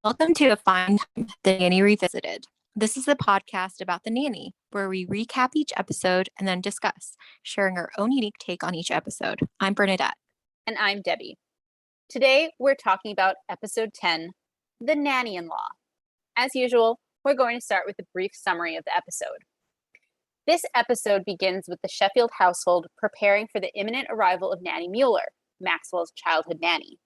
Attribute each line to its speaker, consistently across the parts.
Speaker 1: Welcome to A Fine Time, The Nanny Revisited. This is a podcast about the nanny, where we recap each episode and then discuss, sharing our own unique take on each episode. I'm Bernadette.
Speaker 2: And I'm Debbie. Today, we're talking about episode 10, The Nanny-in-Law. As usual, we're going to start with a brief summary of the episode. This episode begins with the Sheffield household preparing for the imminent arrival of Nanny Mueller, Maxwell's childhood nanny.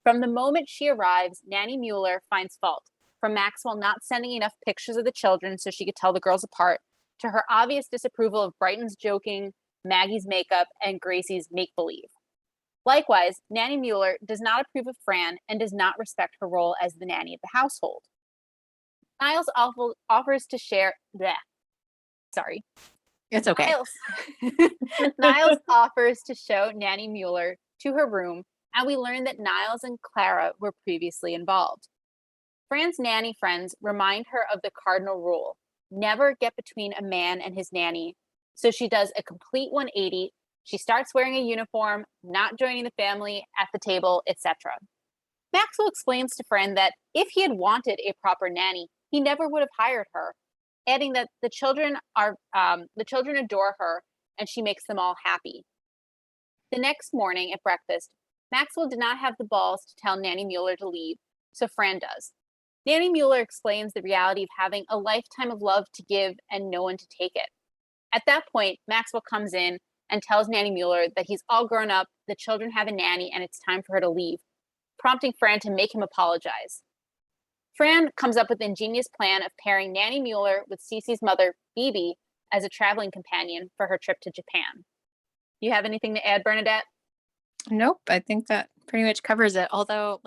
Speaker 2: From the moment she arrives, Nanny Mueller finds fault, from Maxwell not sending enough pictures of the children so she could tell the girls apart, to her obvious disapproval of Brighton's joking, Maggie's makeup, and Gracie's make-believe. Likewise, Nanny Mueller does not approve of Fran and does not respect her role as the nanny of the household. Niles offers to share... Bleh. Sorry.
Speaker 1: It's okay.
Speaker 2: Niles offers to show Nanny Mueller to her room, and we learn that Niles and Clara were previously involved. Fran's nanny friends remind her of the cardinal rule: never get between a man and his nanny. So she does a complete 180. She starts wearing a uniform, not joining the family at the table, etc. Maxwell explains to Fran that if he had wanted a proper nanny, he never would have hired her, adding that the children adore her and she makes them all happy. The next morning at breakfast, Maxwell did not have the balls to tell Nanny Mueller to leave, so Fran does. Nanny Mueller explains the reality of having a lifetime of love to give and no one to take it. At that point, Maxwell comes in and tells Nanny Mueller that he's all grown up, the children have a nanny, and it's time for her to leave, prompting Fran to make him apologize. Fran comes up with the ingenious plan of pairing Nanny Mueller with Cece's mother, Phoebe, as a traveling companion for her trip to Japan. You have anything to add, Bernadette?
Speaker 1: Nope, I think that pretty much covers it. Although,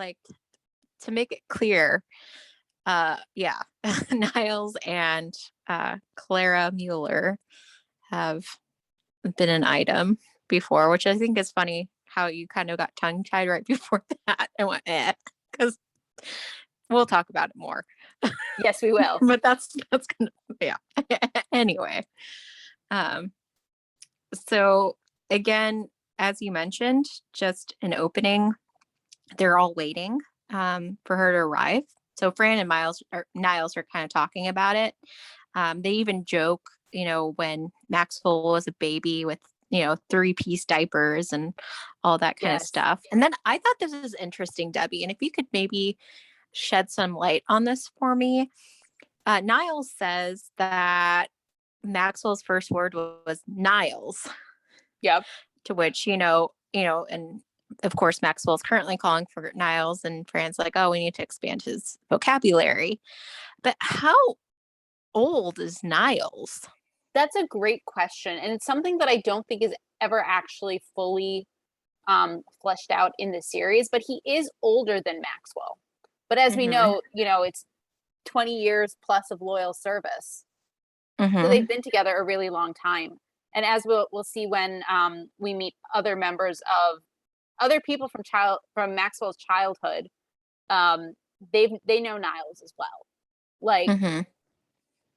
Speaker 1: to make it clear, Niles and Clara Mueller have been an item before, which I think is funny how you kind of got tongue-tied right before that and went, because we'll talk about it more.
Speaker 2: Yes, we will.
Speaker 1: But that's gonna, yeah. Anyway, so again, as you mentioned, just an opening. They're all waiting for her to arrive. So Fran and Niles are kind of talking about it. They even joke, when Maxwell was a baby with, 3-piece diapers and all that kind of stuff. And then I thought this was interesting, Debbie, and if you could maybe shed some light on this for me. Niles says that Maxwell's first word was Niles.
Speaker 2: Yep.
Speaker 1: To which, and of course, Maxwell's currently calling for Niles, and Fran's like, oh, we need to expand his vocabulary. But how old is Niles?
Speaker 2: That's a great question. And it's something that I don't think is ever actually fully fleshed out in the series, but he is older than Maxwell. But as we know, it's 20 years plus of loyal service. So they've been together a really long time. And as we'll see when we meet other members of other people from Maxwell's childhood, they know Niles as well.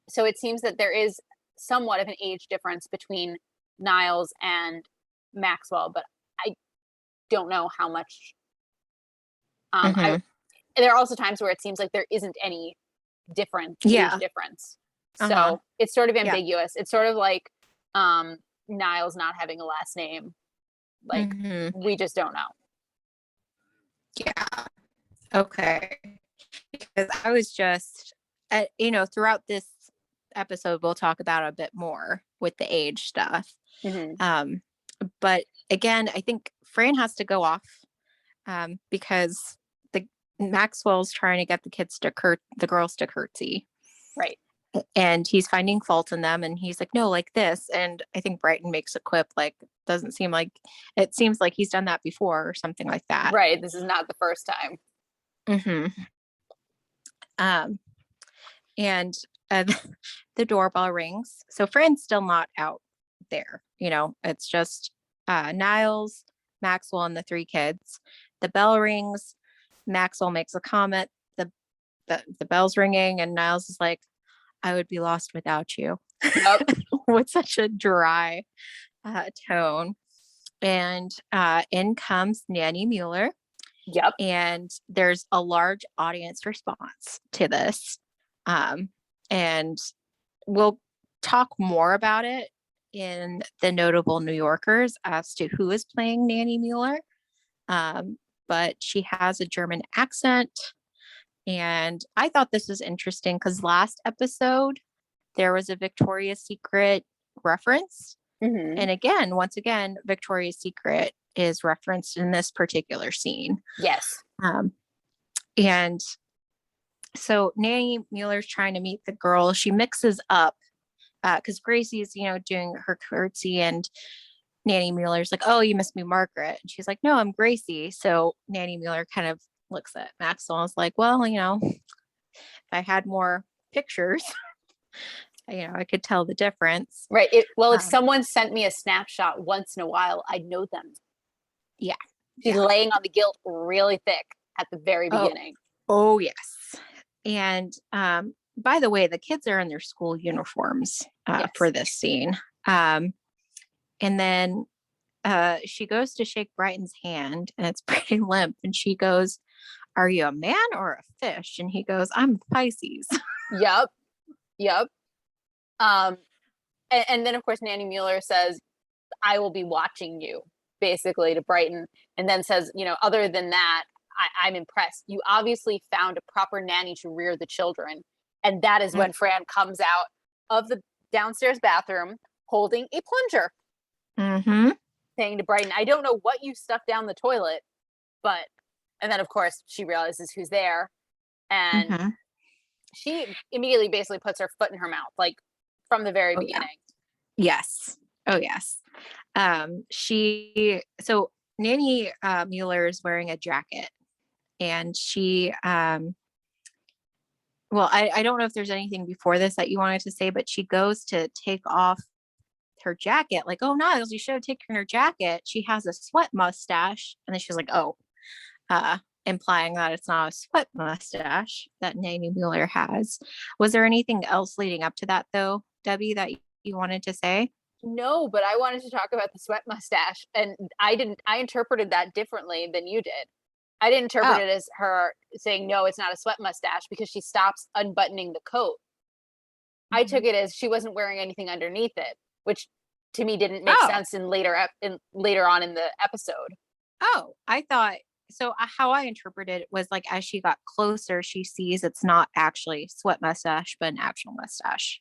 Speaker 2: So it seems that there is somewhat of an age difference between Niles and Maxwell, but I don't know how much. There are also times where it seems like there isn't any age difference. So it's sort of ambiguous. It's sort of like Niles not having a last name. We just don't know.
Speaker 1: Yeah. Okay. Because I was just, throughout this episode, we'll talk about a bit more with the age stuff. But again, I think Fran has to go off because Maxwell's trying to get the girls to curtsy.
Speaker 2: Right.
Speaker 1: And he's finding fault in them, and he's like, no, like this. And I think Brighton makes a quip, it seems like he's done that before or something like that.
Speaker 2: Right. This is not the first time.
Speaker 1: And the doorbell rings. So Fran's still not out there. It's just Niles, Maxwell, and the 3 kids. The bell rings. Maxwell makes a comment. The bell's ringing, and Niles is like, I would be lost without you.
Speaker 2: Yep.
Speaker 1: With such a dry tone. And in comes Nanny Mueller.
Speaker 2: Yep.
Speaker 1: And there's a large audience response to this. And we'll talk more about it in the notable New Yorkers as to who is playing Nanny Mueller. But she has a German accent. And I thought this was interesting because last episode, there was a Victoria's Secret reference.
Speaker 2: Mm-hmm.
Speaker 1: And again, once again, Victoria's Secret is referenced in this particular scene.
Speaker 2: Yes.
Speaker 1: And so Nanny Mueller's trying to meet the girl. She mixes up because Gracie's, doing her curtsy, and Nanny Mueller's like, "Oh, you must be Margaret." And she's like, "No, I'm Gracie." So Nanny Mueller kind of looks at Maxwell and is like, "Well, if I had more pictures, I could tell the difference."
Speaker 2: Right. If someone sent me a snapshot once in a while, I'd know them.
Speaker 1: Yeah.
Speaker 2: She's laying on the gilt really thick at the very beginning.
Speaker 1: Oh, yes. And by the way, the kids are in their school uniforms for this scene. And then she goes to shake Brighton's hand, and it's pretty limp. And she goes, "Are you a man or a fish?" And he goes, "I'm Pisces."
Speaker 2: Yep. And then, of course, Nanny Mueller says, "I will be watching you," basically to Brighton. And then says, other than that, I'm impressed. You obviously found a proper nanny to rear the children. And that is when Fran comes out of the downstairs bathroom holding a plunger.
Speaker 1: Mm-hmm.
Speaker 2: Saying to Brighton, "I don't know what you stuffed down the toilet, but," and then of course she realizes who's there. And she immediately basically puts her foot in her mouth, like from the very beginning.
Speaker 1: Yeah. Yes. Oh, yes. So Nanny Mueller is wearing a jacket, and she, well, I don't know if there's anything before this that you wanted to say, but she goes to take off her jacket, like, "Oh, Niles, you should have taken her jacket. She has a sweat mustache." And then she's like, "Oh," implying that it's not a sweat mustache that Nanny Mueller has. Was there anything else leading up to that, though, Debbie, that you wanted to say?
Speaker 2: No, but I wanted to talk about the sweat mustache, and I interpreted that differently than you did. I didn't interpret it as her saying, "No, it's not a sweat mustache," because she stops unbuttoning the coat. I took it as she wasn't wearing anything underneath it, which to me didn't make sense later on in the episode.
Speaker 1: Oh, I thought so. How I interpreted it was like, as she got closer, she sees it's not actually sweat mustache, but an actual mustache.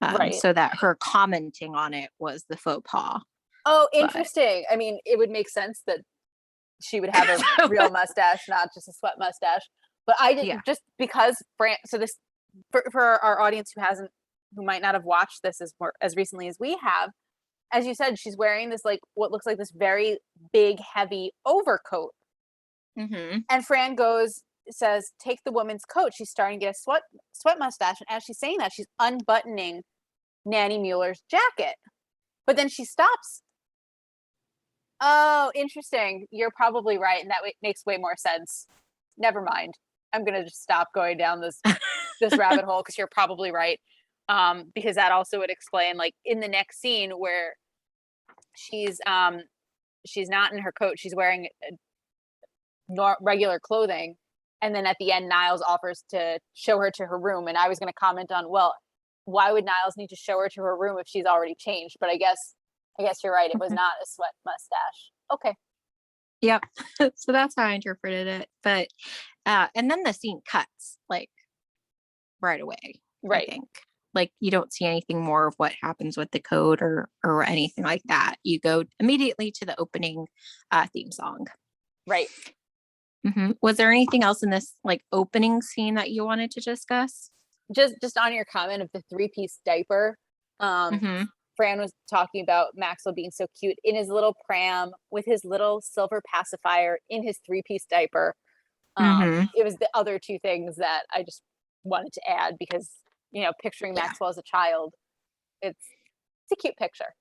Speaker 2: Right.
Speaker 1: So that her commenting on it was the faux pas.
Speaker 2: Oh, interesting. I mean, it would make sense that she would have a real mustache, not just a sweat mustache. But I didn't, just because so this, for our audience who might not have watched this as recently as we have, as you said, she's wearing this, like, what looks like this very big, heavy overcoat.
Speaker 1: Mm-hmm.
Speaker 2: And Fran says, "Take the woman's coat." She's starting to get a sweat mustache. And as she's saying that, she's unbuttoning Nanny Mueller's jacket. But then she stops. Oh, interesting. You're probably right. And that makes way more sense. Never mind. I'm going to just stop going down this rabbit hole, because you're probably right. Because that also would explain, like, in the next scene where she's not in her coat, she's wearing regular clothing. And then at the end, Niles offers to show her to her room. And I was going to comment on, well, why would Niles need to show her to her room if she's already changed? But I guess you're right. It was not a sweat mustache. Okay.
Speaker 1: Yep. So that's how I interpreted it. But and then the scene cuts, like, right away.
Speaker 2: Right.
Speaker 1: I think, like, you don't see anything more of what happens with the code or anything like that. You go immediately to the opening theme song.
Speaker 2: Right.
Speaker 1: Mm-hmm. Was there anything else in this, like, opening scene that you wanted to discuss?
Speaker 2: Just on your comment of the 3-piece diaper, Fran was talking about Maxwell being so cute in his little pram with his little silver pacifier in his 3-piece diaper. It was the other two things that I just wanted to add, because, picturing Maxwell as a child, it's a cute picture.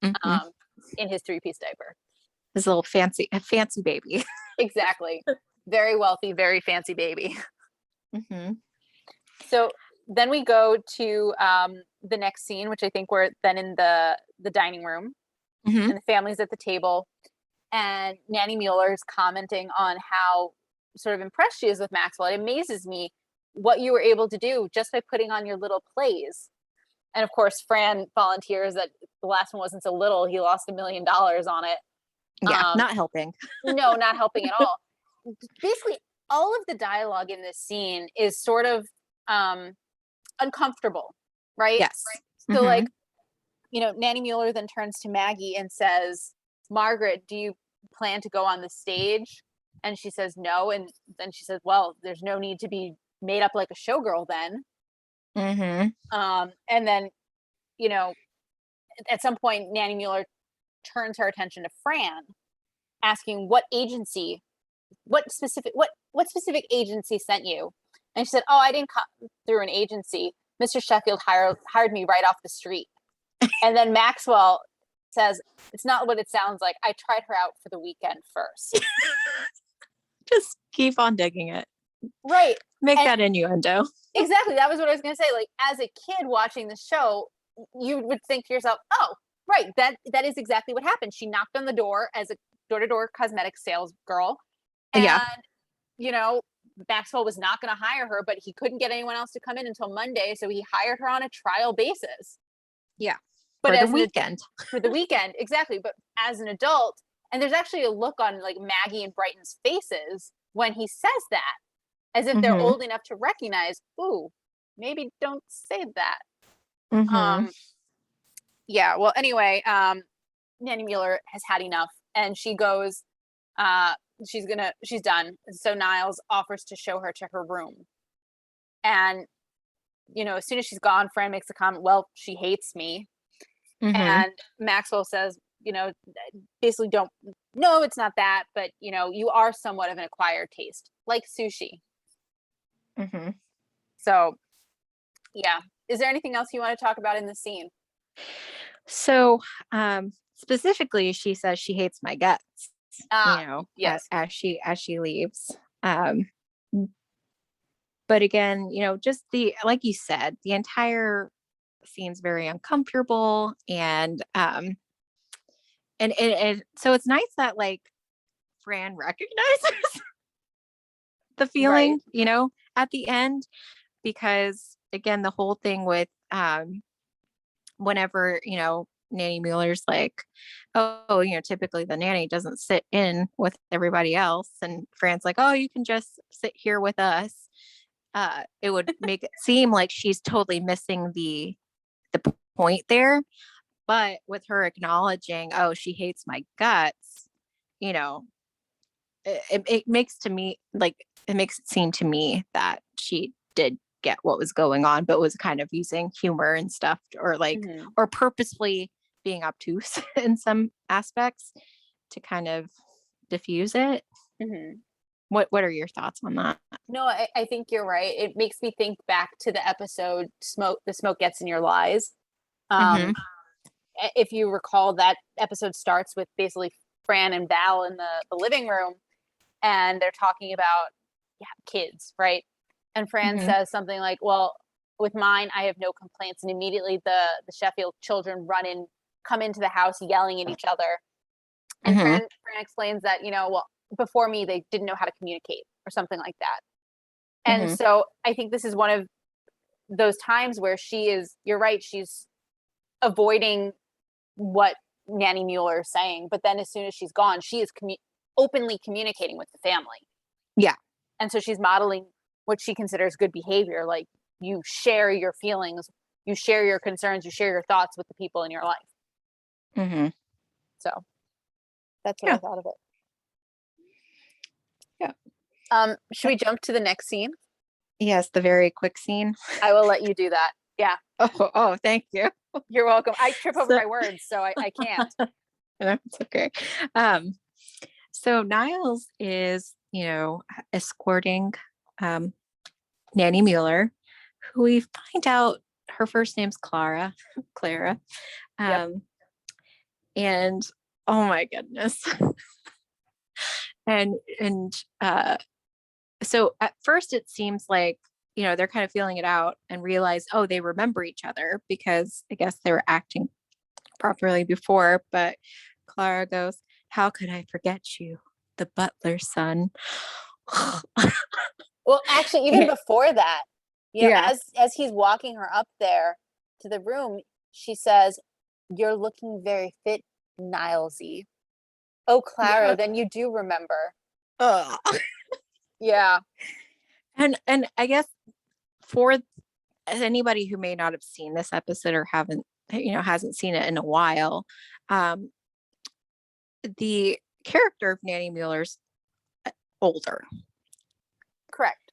Speaker 2: In his 3-piece diaper.
Speaker 1: His little fancy baby.
Speaker 2: Exactly. Very wealthy, very fancy baby. So then we go to the next scene, which I think we're then in the dining room, and the family's at the table. and Nanny Mueller's commenting on how sort of impressed she is with Maxwell. It amazes me what you were able to do just by putting on your little plays. And of course, Fran volunteers that the last one wasn't so little. He lost $1 million on it.
Speaker 1: Yeah, not helping.
Speaker 2: No, not helping at all. Basically, all of the dialogue in this scene is sort of uncomfortable, right?
Speaker 1: Yes.
Speaker 2: So,
Speaker 1: Mhm.
Speaker 2: like, Nanny Mueller then turns to Maggie and says, Margaret, do you plan to go on the stage? And she says no. And then she says, well, there's no need to be made up like a showgirl then.
Speaker 1: Mhm.
Speaker 2: And then, you know, at some point, Nanny Mueller turns her attention to Fran, asking what specific agency sent you? And she said, oh, I didn't come through an agency. Mr. Sheffield hired me right off the street. And then Maxwell says, it's not what it sounds like. I tried her out for the weekend first.
Speaker 1: Just keep on digging it.
Speaker 2: Right.
Speaker 1: Make that innuendo.
Speaker 2: Exactly. That was what I was going to say. Like, as a kid watching the show, you would think to yourself, oh, right, that is exactly what happened. She knocked on the door as a door-to-door cosmetic sales girl. And,
Speaker 1: Yeah.
Speaker 2: Maxwell was not going to hire her, but he couldn't get anyone else to come in until Monday. So he hired her on a trial basis.
Speaker 1: Yeah.
Speaker 2: But
Speaker 1: for the weekend.
Speaker 2: For the weekend, exactly. But as an adult, and there's actually a look on like Maggie and Brighton's faces when he says that, as if they're old enough to recognize, ooh, maybe don't say that. Yeah, well, anyway, Nanny Mueller has had enough, and she goes, she's done. So Niles offers to show her to her room. And, as soon as she's gone, Fran makes a comment, well, she hates me. And Maxwell says, basically no, it's not that, but, you are somewhat of an acquired taste, like sushi. So, yeah. Is there anything else you want to talk about in the scene?
Speaker 1: So, specifically, she says she hates my guts,
Speaker 2: yes.
Speaker 1: as she leaves. But again, just like you said, the entire scene's very uncomfortable, and so it's nice that like Fran recognizes the feeling, at the end, because again, the whole thing with whenever, Nanny Mueller's like, oh, typically the nanny doesn't sit in with everybody else. And Fran's like, oh, you can just sit here with us. It would make it seem like she's totally missing the point there. But with her acknowledging, oh, she hates my guts, it makes to me like, it makes it seem to me that she did get what was going on, but was kind of using humor and stuff, or like, or purposefully being obtuse in some aspects to kind of diffuse it. What are your thoughts on that?
Speaker 2: No, I think you're right. It makes me think back to the episode The Smoke Gets in Your Lies. If you recall, that episode starts with basically Fran and Val in the living room, and they're talking about kids, right? And Fran says something like, well, with mine, I have no complaints. And immediately the Sheffield children come into the house yelling at each other. And Fran explains that, well, before me, they didn't know how to communicate or something like that. And so I think this is one of those times where you're right, she's avoiding what Nanny Mueller is saying. But then as soon as she's gone, she is openly communicating with the family.
Speaker 1: Yeah.
Speaker 2: And so she's modeling what she considers good behavior. Like, you share your feelings, you share your concerns, you share your thoughts with the people in your life. So that's what I thought of it.
Speaker 1: Yeah.
Speaker 2: Should we jump to the next scene?
Speaker 1: Yes, the very quick scene.
Speaker 2: I will let you do that. Yeah.
Speaker 1: Oh, thank you.
Speaker 2: You're welcome. I trip over my words, so I can't.
Speaker 1: No, it's okay. So Niles is, escorting Nanny Mueller, who we find out her first name's Clara. And oh my goodness. and so at first it seems like, they're kind of feeling it out and realize, oh, they remember each other because I guess they were acting properly before. But Clara goes, How could I forget you, the butler's son?
Speaker 2: Well, actually, even before that,
Speaker 1: Yeah.
Speaker 2: as he's walking her up there to the room, she says, "You're looking very fit, Nilesy." Oh, Clara,
Speaker 1: Yeah.
Speaker 2: then you do remember.
Speaker 1: Ugh.
Speaker 2: Yeah.
Speaker 1: And I guess for anybody who may not have seen this episode or hasn't seen it in a while, um, the character of Nanny Mueller's older.
Speaker 2: Correct.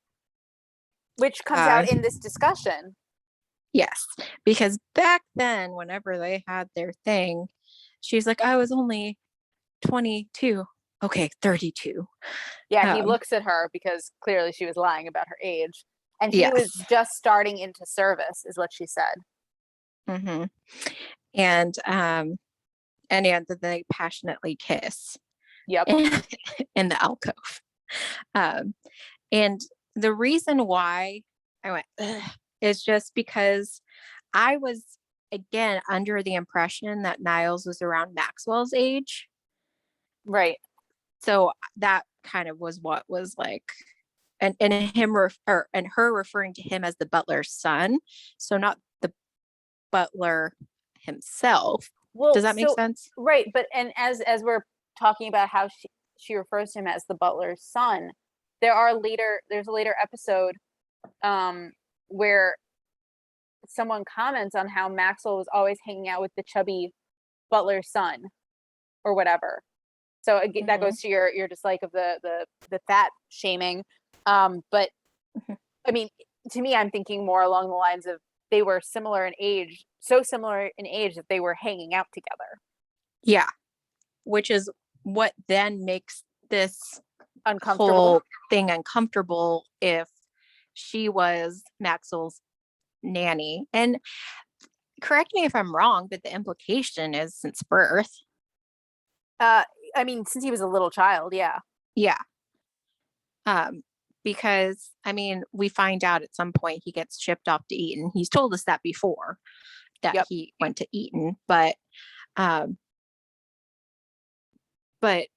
Speaker 2: Which comes
Speaker 1: Uh,
Speaker 2: out in this discussion.
Speaker 1: yes, because back then, whenever they had their thing, she's like, I was only 22. Okay, 32.
Speaker 2: Yeah, he
Speaker 1: Um,
Speaker 2: looks at her because clearly she was lying about her age. And he was
Speaker 1: yes.
Speaker 2: just starting into service, is what she said.
Speaker 1: hmm And then they passionately kiss
Speaker 2: Yep.
Speaker 1: in the alcove. Um, and the reason why I went "Ugh," is just because I was again under the impression that Niles was around Maxwell's age.
Speaker 2: Right.
Speaker 1: So that kind of was what was like, and her referring to him as the butler's son, so not the butler himself.
Speaker 2: Well,
Speaker 1: Does that make
Speaker 2: so
Speaker 1: sense?
Speaker 2: right, but and as we're talking about how she refers to him as the butler's son, there's a later episode um where someone comments on how Maxwell was always hanging out with the chubby butler's son or whatever. So again, that
Speaker 1: hmm
Speaker 2: goes to your dislike of the fat shaming. But I mean, to me, I'm thinking more along the lines of they were similar in age, so similar in age that they were hanging out together.
Speaker 1: Yeah, which is what then makes this
Speaker 2: Uncomfortable.
Speaker 1: whole thing uncomfortable if she was Maxwell's nanny. And correct me if I'm wrong, but the implication is since birth.
Speaker 2: Uh, I mean, since he was a little child, yeah.
Speaker 1: Yeah. Um, because I mean, we find out at some point he gets shipped off to Eton. He's told us that before that
Speaker 2: Yep.
Speaker 1: he went to Eton, um, but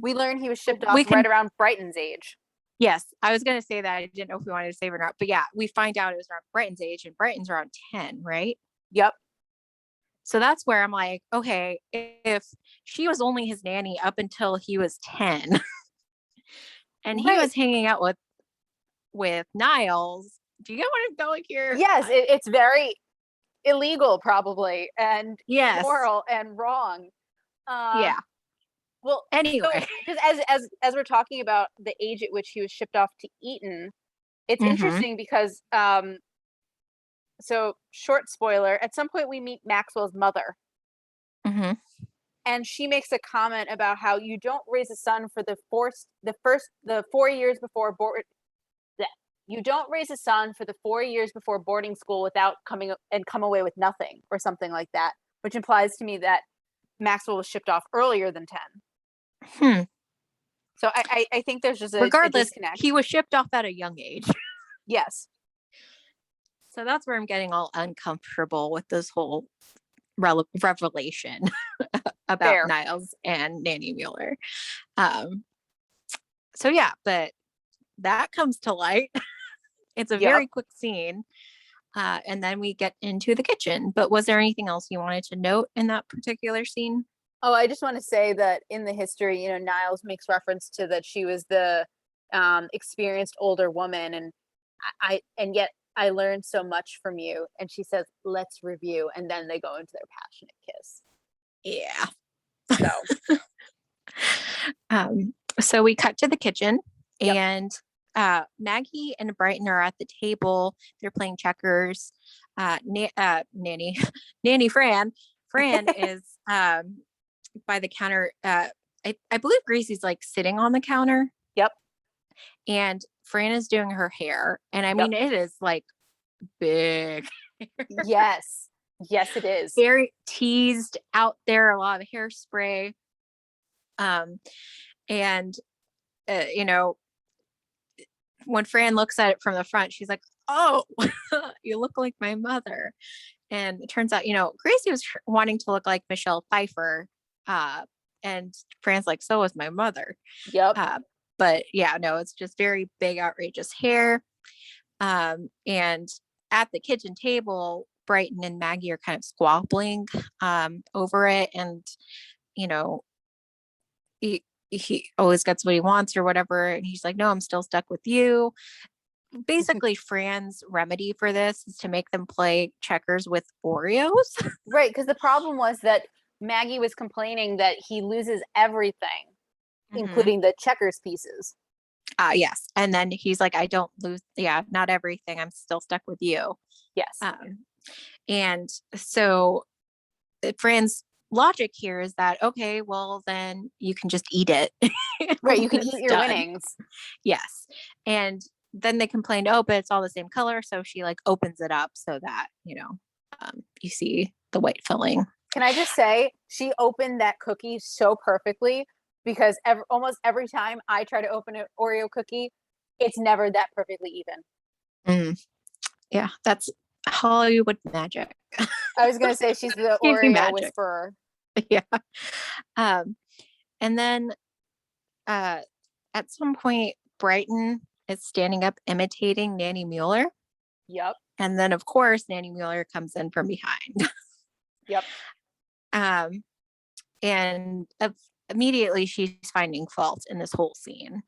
Speaker 2: We learned he was shipped off
Speaker 1: we
Speaker 2: right
Speaker 1: can.
Speaker 2: around Brighton's age.
Speaker 1: Yes, I was gonna say that. I didn't know if we wanted to save it or not, but yeah, we find out it was around Brighton's age, and Brighton's around 10, right?
Speaker 2: Yep.
Speaker 1: So that's where I'm like, okay, if she was only his nanny up until he was 10 and he
Speaker 2: Right.
Speaker 1: was hanging out with Niles, do you get what I'm going here?
Speaker 2: Yes, it's very illegal, probably, and
Speaker 1: Yes.
Speaker 2: immoral and wrong. Uh,
Speaker 1: Yeah.
Speaker 2: well, so
Speaker 1: Anyway.
Speaker 2: just as we're talking about the age at which he was shipped off to Eton, it's
Speaker 1: hmm
Speaker 2: interesting because so short spoiler, at some point we meet Maxwell's mother,
Speaker 1: hmm
Speaker 2: and she makes a comment about how you don't raise a son for the 4 years before board. You don't raise a son for the 4 years before boarding school without come away with nothing or something like that, which implies to me that Maxwell was shipped off earlier than 10.
Speaker 1: Hmm.
Speaker 2: So I think there's just a
Speaker 1: Regardless,
Speaker 2: disconnect.
Speaker 1: he was shipped off at a young age.
Speaker 2: Yes.
Speaker 1: So that's where I'm getting all uncomfortable with this whole revelation about
Speaker 2: Fair.
Speaker 1: Niles and Nanny Mueller. Um, so yeah, but that comes to light. It's a
Speaker 2: Yep.
Speaker 1: very quick scene. And then we get into the kitchen. But was there anything else you wanted to note in that particular scene?
Speaker 2: Oh, I just want to say that in the history, Niles makes reference to that she was the experienced older woman, and and yet I learned so much from you. And she says, "Let's review," and then they go into their passionate kiss.
Speaker 1: Yeah.
Speaker 2: So,
Speaker 1: So we cut to the kitchen,
Speaker 2: yep.
Speaker 1: and Maggie and Brighton are at the table. They're playing checkers. Nanny, Nanny Fran is by the counter. I believe Gracie's like sitting on the counter,
Speaker 2: Yep.
Speaker 1: and Fran is doing her hair. And I
Speaker 2: Yep.
Speaker 1: mean, it is like big,
Speaker 2: Yes. Yes, it is.
Speaker 1: very teased out there, a lot of hairspray. Um, and, you know, when Fran looks at it from the front, she's like, oh, you look like my mother. And it turns out, Gracie was wanting to look like Michelle Pfeiffer, And Fran's like, so was my mother.
Speaker 2: Yep.
Speaker 1: Uh, but yeah, no, it's just very big, outrageous hair. And at the kitchen table, Brighton and Maggie are kind of squabbling over it. And, you know, he always gets what he wants or whatever. And he's like, no, I'm still stuck with you. Basically, Fran's remedy for this is to make them play checkers with Oreos.
Speaker 2: Right, because the problem was that Maggie was complaining that he loses everything,
Speaker 1: Mm-hmm.
Speaker 2: including the checkers pieces.
Speaker 1: Yes. And then he's like, I don't lose, yeah, not everything. I'm still stuck with you.
Speaker 2: Yes.
Speaker 1: Um, and so Fran's logic here is that, okay, well, then you can just eat it
Speaker 2: Right, you
Speaker 1: when
Speaker 2: can
Speaker 1: it's
Speaker 2: eat your
Speaker 1: done.
Speaker 2: winnings.
Speaker 1: Yes. And then they complained, oh, but it's all the same color. So she like opens it up so that, you see the white filling.
Speaker 2: Can I just say, she opened that cookie so perfectly because almost every time I try to open an Oreo cookie, it's never that perfectly even.
Speaker 1: Mm, yeah, that's Hollywood magic.
Speaker 2: I was going to say she's the
Speaker 1: TV
Speaker 2: Oreo
Speaker 1: magic.
Speaker 2: whisperer.
Speaker 1: Yeah. Um, and then uh, at some point, Brighton is standing up imitating Nanny Mueller.
Speaker 2: Yep.
Speaker 1: And then, of course, Nanny Mueller comes in from behind.
Speaker 2: Yep.
Speaker 1: um, and immediately she's finding fault in this whole scene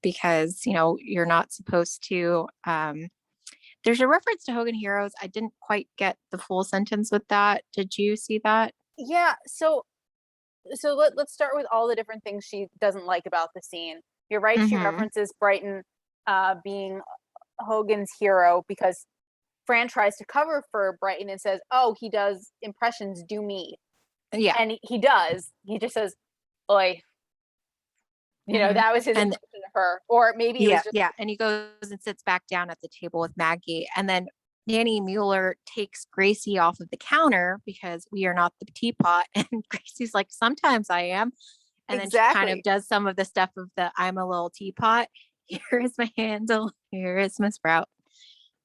Speaker 1: because, you're not supposed to. There's a reference to Hogan Heroes. I didn't quite get the full sentence with that. Did you see that?
Speaker 2: Yeah. So let's start with all the different things she doesn't like about the scene. You're right. She
Speaker 1: Mm-hmm.
Speaker 2: references Brighton being Hogan's hero because Fran tries to cover for Brighton and says, "Oh, he does impressions. Do me,"
Speaker 1: Yeah.
Speaker 2: and he does. He just says, "Oi."
Speaker 1: Mm-hmm.
Speaker 2: That was his
Speaker 1: And
Speaker 2: impression of her, or maybe it was
Speaker 1: yeah,
Speaker 2: just
Speaker 1: yeah. And he goes and sits back down at the table with Maggie. And then Nanny Mueller takes Gracie off of the counter because we are not the teapot. And Gracie's like, sometimes I am. And then she kind of
Speaker 2: exactly.
Speaker 1: does some of the stuff of the I'm a little teapot. Here is my handle. Here is my sprout,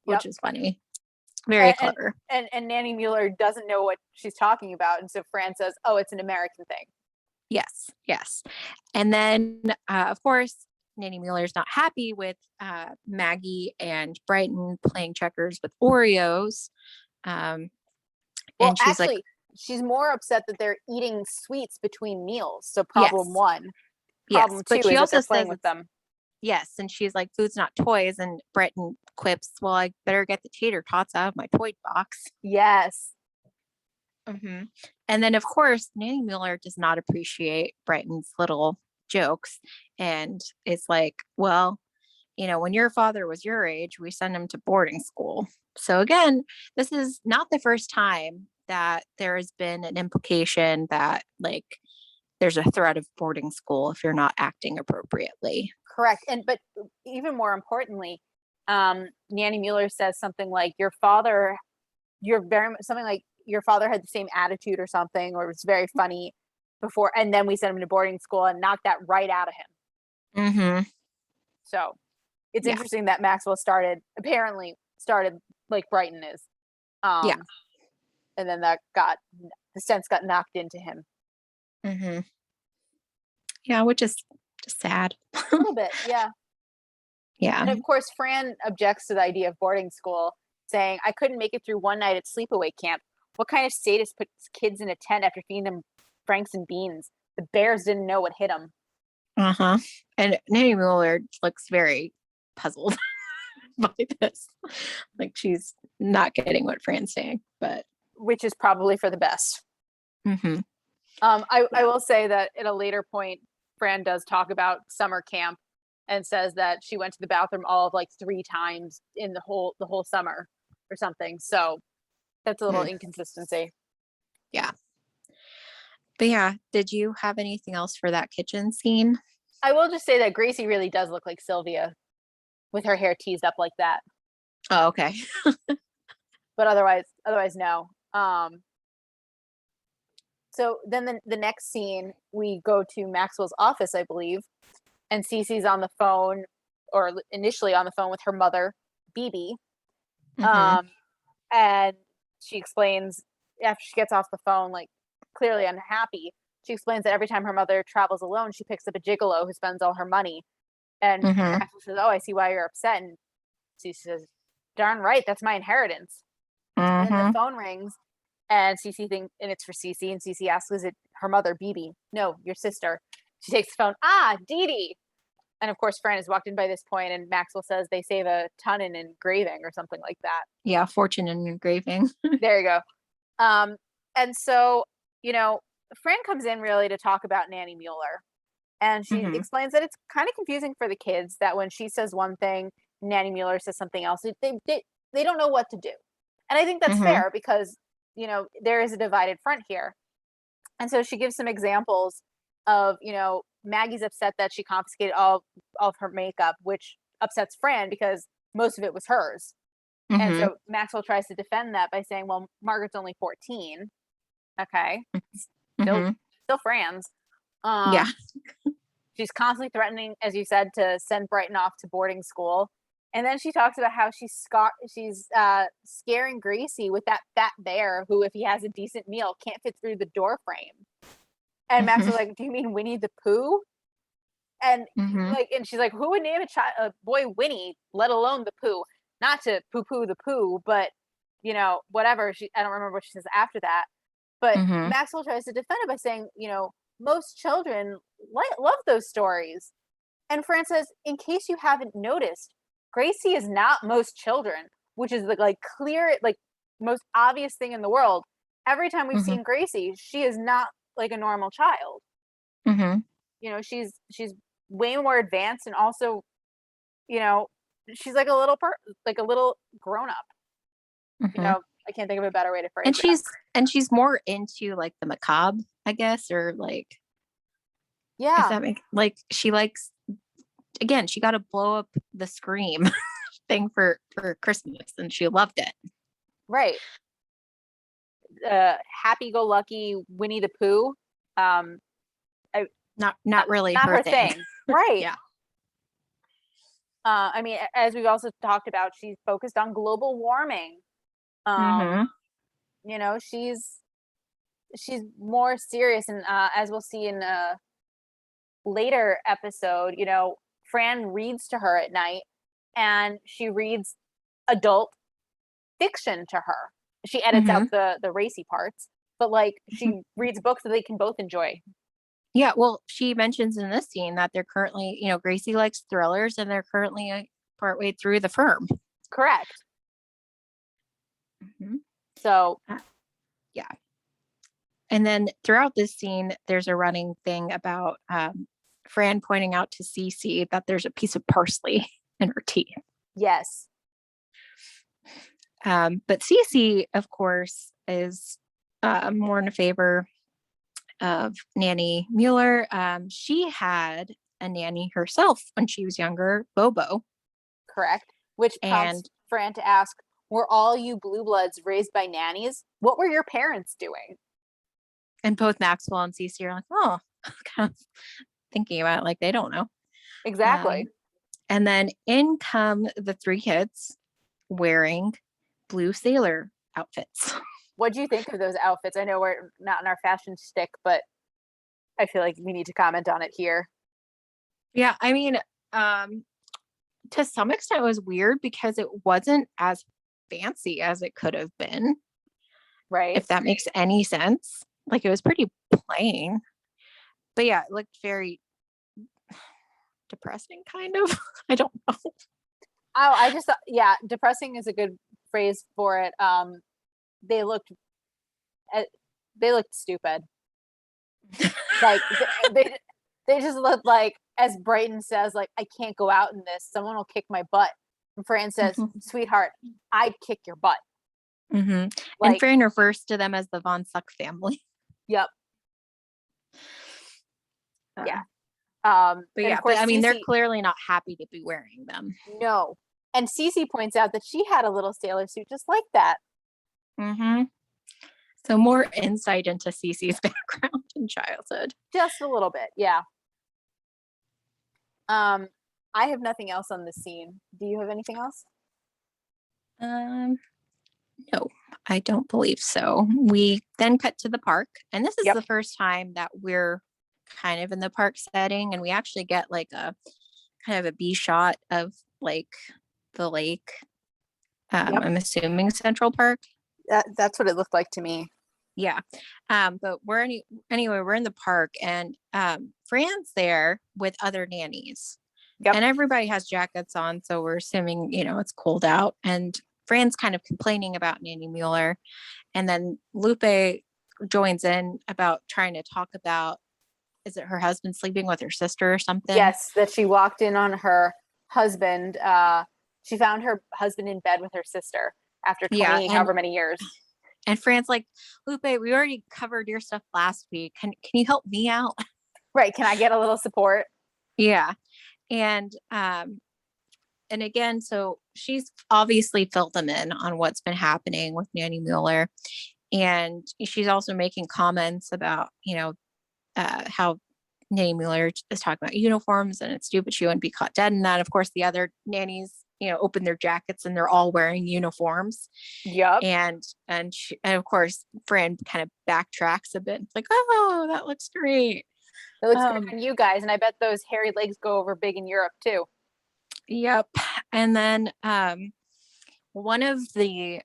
Speaker 1: which
Speaker 2: Yep.
Speaker 1: is funny. Very
Speaker 2: And and
Speaker 1: clever.
Speaker 2: and Nanny Mueller doesn't know what she's talking about, and so Fran says, "Oh, it's an American thing."
Speaker 1: Yes, yes. And then, of course, Nanny Mueller's not happy with Maggie and Brighton playing checkers with Oreos. Um,
Speaker 2: Well,
Speaker 1: and she's like,
Speaker 2: actually, she's more upset that they're eating sweets between meals. So problem
Speaker 1: yes,
Speaker 2: one.
Speaker 1: yes.
Speaker 2: Problem
Speaker 1: But
Speaker 2: two
Speaker 1: she
Speaker 2: is that they're
Speaker 1: also
Speaker 2: playing
Speaker 1: says
Speaker 2: with
Speaker 1: it's,
Speaker 2: them.
Speaker 1: yes. And she's like, food's not toys. And Brighton quips, well, I better get the tater tots out of my toy box.
Speaker 2: Yes.
Speaker 1: Hmm. And then, of course, Nanny Mueller does not appreciate Brighton's little jokes. And it's like, well, when your father was your age, we sent him to boarding school. So again, this is not the first time that there has been an implication that like there's a threat of boarding school if you're not acting appropriately.
Speaker 2: Correct. But even more importantly, Nanny Mueller says something like, "Your father, you're very much something like your father had the same attitude or something, or was very funny before, and then we sent him to boarding school and knocked that right out of him."
Speaker 1: Mm-hmm.
Speaker 2: So it's
Speaker 1: Yeah.
Speaker 2: interesting that Maxwell apparently started like Brighton is,
Speaker 1: Yeah.
Speaker 2: um, and then the sense got knocked into him
Speaker 1: Mm-hmm. Yeah. Which is just sad.
Speaker 2: a little bit. Yeah.
Speaker 1: Yeah.
Speaker 2: And of course, Fran objects to the idea of boarding school, saying, "I couldn't make it through one night at sleepaway camp. What kind of sadist puts kids in a tent after feeding them Franks and beans? The bears didn't know what hit them."
Speaker 1: Uh-huh. And Nanny Mueller looks very puzzled by this. Like she's not getting what Fran's saying, but
Speaker 2: Which is probably for the best.
Speaker 1: mm-hmm.
Speaker 2: I
Speaker 1: Yeah.
Speaker 2: will say that at a later point, Fran does talk about summer camp and says that she went to the bathroom all of like 3 times in the whole summer or something. So that's a little
Speaker 1: Mm.
Speaker 2: inconsistency.
Speaker 1: Yeah. But yeah, did you have anything else for that kitchen scene?
Speaker 2: I will just say that Gracie really does look like Sylvia with her hair teased up like that.
Speaker 1: Oh, okay.
Speaker 2: But otherwise no. So then the next scene, we go to Maxwell's office, I believe, and Cece's on the phone, or initially on the phone with her mother, BB.
Speaker 1: Mm-hmm.
Speaker 2: Um, and she explains after she gets off the phone, like clearly unhappy, She explains that every time her mother travels alone, she picks up a gigolo who spends all her money. And
Speaker 1: Mm-hmm.
Speaker 2: Maxwell says, "Oh, I see why you're upset." And she says, "Darn right, that's my inheritance." And then the
Speaker 1: Mm-hmm.
Speaker 2: phone rings, and Cece thinks, and it's for Cece. And Cece asks, "Is it her mother, Bibi?" "No, your sister." She takes the phone. "Ah, Dee Dee." And of course, Fran has walked in by this point, and Maxwell says they save a ton in engraving or something like that.
Speaker 1: Yeah, fortune in engraving.
Speaker 2: There you go. Um, and so, you know, Fran comes in really to talk about Nanny Mueller. And she
Speaker 1: Mm-hmm.
Speaker 2: explains that it's kind of confusing for the kids that when she says one thing, Nanny Mueller says something else. They don't know what to do. And I think that's
Speaker 1: Mm-hmm.
Speaker 2: fair because, there is a divided front here. And so she gives some examples of, Maggie's upset that she confiscated all of her makeup, which upsets Fran because most of it was hers. And
Speaker 1: Mm-hmm.
Speaker 2: so Maxwell tries to defend that by saying, well, Margaret's only 14. Okay. Still,
Speaker 1: Mm-hmm.
Speaker 2: still Fran's.
Speaker 1: Yeah.
Speaker 2: She's constantly threatening, as you said, to send Brighton off to boarding school. And then she talks about how she's scaring Gracie with that fat bear who, if he has a decent meal, can't fit through the door frame. And Max
Speaker 1: Mm-hmm.
Speaker 2: was like, "Do you mean Winnie the Pooh?" And
Speaker 1: Mm-hmm.
Speaker 2: and she's like, "Who would name a boy Winnie, let alone the Pooh? Not to poo-poo the Pooh, but whatever." I don't remember what she says after that. But
Speaker 1: Mm-hmm.
Speaker 2: Maxwell tries to defend it by saying, most children love those stories. And Fran says, in case you haven't noticed, Gracie is not most children, which is the clear, most obvious thing in the world. Every time we've
Speaker 1: Mm-hmm.
Speaker 2: seen Gracie, she is not like a normal child.
Speaker 1: Mm-hmm.
Speaker 2: She's way more advanced, and also, you know, she's like a little grown up.
Speaker 1: Mm-hmm.
Speaker 2: I can't think of a better way to
Speaker 1: And
Speaker 2: phrase that.
Speaker 1: she's more into like the macabre, I guess, or like if
Speaker 2: Yeah,
Speaker 1: that makes like she likes again, she got to blow up the scream thing for Christmas, and she loved it.
Speaker 2: right. Happy-go-lucky Winnie the Pooh. Um,
Speaker 1: Not really
Speaker 2: not
Speaker 1: her
Speaker 2: her
Speaker 1: thing.
Speaker 2: thing, right?
Speaker 1: Yeah.
Speaker 2: I mean, as we've also talked about, she's focused on global warming. Um,
Speaker 1: Mm-hmm.
Speaker 2: she's more serious, and as we'll see in a later episode, Fran reads to her at night, and she reads adult fiction to her. She edits
Speaker 1: Mm-hmm.
Speaker 2: out the racy parts, but she reads books that they can both enjoy.
Speaker 1: Yeah, well, she mentions in this scene that they're currently, Gracie likes thrillers, and they're currently partway through The Firm.
Speaker 2: Correct.
Speaker 1: Mm-hmm.
Speaker 2: So
Speaker 1: Yeah. And then throughout this scene, there's a running thing about Fran pointing out to Cece that there's a piece of parsley in her tea.
Speaker 2: yes,
Speaker 1: But Cece, of course, is more in favor of Nanny Mueller. She had a nanny herself when she was younger, Bobo.
Speaker 2: correct. Which prompts
Speaker 1: And
Speaker 2: Fran to ask, "Were all you blue bloods raised by nannies? What were your parents doing?"
Speaker 1: both Maxwell and Cece are like, oh, kind of thinking about it, like they don't know.
Speaker 2: Exactly.
Speaker 1: Um, and then in come the three kids wearing blue sailor outfits.
Speaker 2: What do you think of those outfits? I know we're not in our fashion shtick, but I feel like we need to comment on it here.
Speaker 1: Yeah, I mean, to some extent, it was weird because it wasn't as fancy as it could have been,
Speaker 2: Right?
Speaker 1: if that makes any sense. Like it was pretty plain, but yeah, it looked very depressing, kind of. I don't know.
Speaker 2: Oh, I just thought, yeah, depressing is a good phrase for it. They looked, uh, they looked stupid. Like they, they just looked like, as Brighton says, like, "I can't go out in this. Someone will kick my butt." And Fran says,
Speaker 1: Mm-hmm.
Speaker 2: "Sweetheart, I'd kick your butt."
Speaker 1: Mm-hmm. And
Speaker 2: Like,
Speaker 1: Fran refers to them as the Von Suck family.
Speaker 2: yep,
Speaker 1: Uh,
Speaker 2: yeah.
Speaker 1: but
Speaker 2: And
Speaker 1: yeah,
Speaker 2: of
Speaker 1: but
Speaker 2: course,
Speaker 1: I mean, they're
Speaker 2: Cece,
Speaker 1: clearly not happy to be wearing them.
Speaker 2: no. And Cece points out that she had a little sailor suit just like that.
Speaker 1: Mm-hmm. So more insight into Cece's background and childhood.
Speaker 2: Just a little bit, yeah. Um, I have nothing else on this scene. Do you have anything else?
Speaker 1: Um, no, I don't believe so. We then cut to the park, and this is
Speaker 2: Yep.
Speaker 1: the first time that we're kind of in the park setting, and we actually get like a kind of a B shot of like the lake.
Speaker 2: Yep.
Speaker 1: I'm assuming Central Park.
Speaker 2: That's what it looked like to me.
Speaker 1: Yeah. But anyway, we're in the park, and Fran's there with other nannies,
Speaker 2: Yep.
Speaker 1: and everybody has jackets on, so we're assuming, it's cold out. And Fran's kind of complaining about Nanny Mueller, and then Lupe joins in about trying to talk about, is it her husband sleeping with her sister or something?
Speaker 2: Yes, that she walked in on her husband. She found her husband in bed with her sister after
Speaker 1: Yeah,
Speaker 2: 20, however many years.
Speaker 1: and Fran's like, Lupe, we already covered your stuff last week. Can you help me out?
Speaker 2: Right. Can I get a little support?
Speaker 1: Yeah. And again, so she's obviously filled them in on what's been happening with Nanny Mueller. And she's also making comments about, how Nanny Mueller is talking about uniforms and it's stupid she wouldn't be caught dead in that. Of course, the other nannies, open their jackets and they're all wearing uniforms.
Speaker 2: Yep.
Speaker 1: And of course, Fran kind of backtracks a bit. It's like, oh, that looks great.
Speaker 2: It looks great on you guys. And I bet those hairy legs go over big in Europe too.
Speaker 1: Yep. And then one of the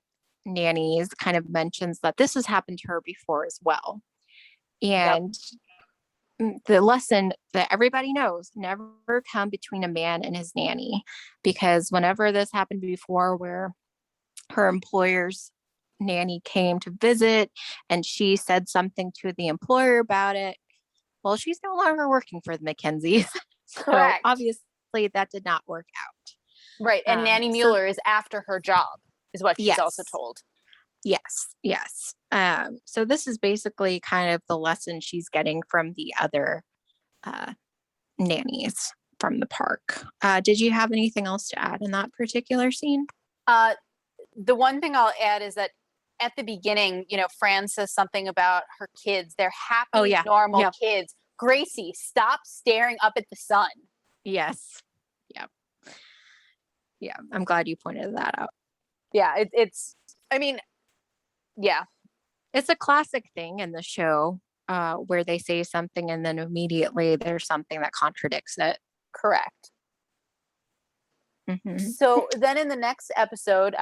Speaker 1: nannies kind of mentions that this has happened to her before as well.
Speaker 2: Yep.
Speaker 1: And the lesson that everybody knows, never come between a man and his nanny, because whenever this happened before, where her employer's nanny came to visit and she said something to the employer about it, well, she's no longer working for the McKenzies. So
Speaker 2: Correct.
Speaker 1: obviously that did not work out.
Speaker 2: Right. And Nanny Mueller is after her job, is what she's also told.
Speaker 1: Yes. So this is basically kind of the lesson she's getting from the other nannies from the park. Did you have anything else to add in that particular scene?
Speaker 2: The one thing I'll add is that at the beginning, Fran says something about her kids. They're happy, normal kids. Gracie, stop staring up at the sun.
Speaker 1: Yes. Yep. Yeah. I'm glad you pointed that out.
Speaker 2: Yeah. Yeah.
Speaker 1: It's a classic thing in the show where they say something and then immediately there's something that contradicts it.
Speaker 2: Correct.
Speaker 1: Mm-hmm.
Speaker 2: So then in the next episode,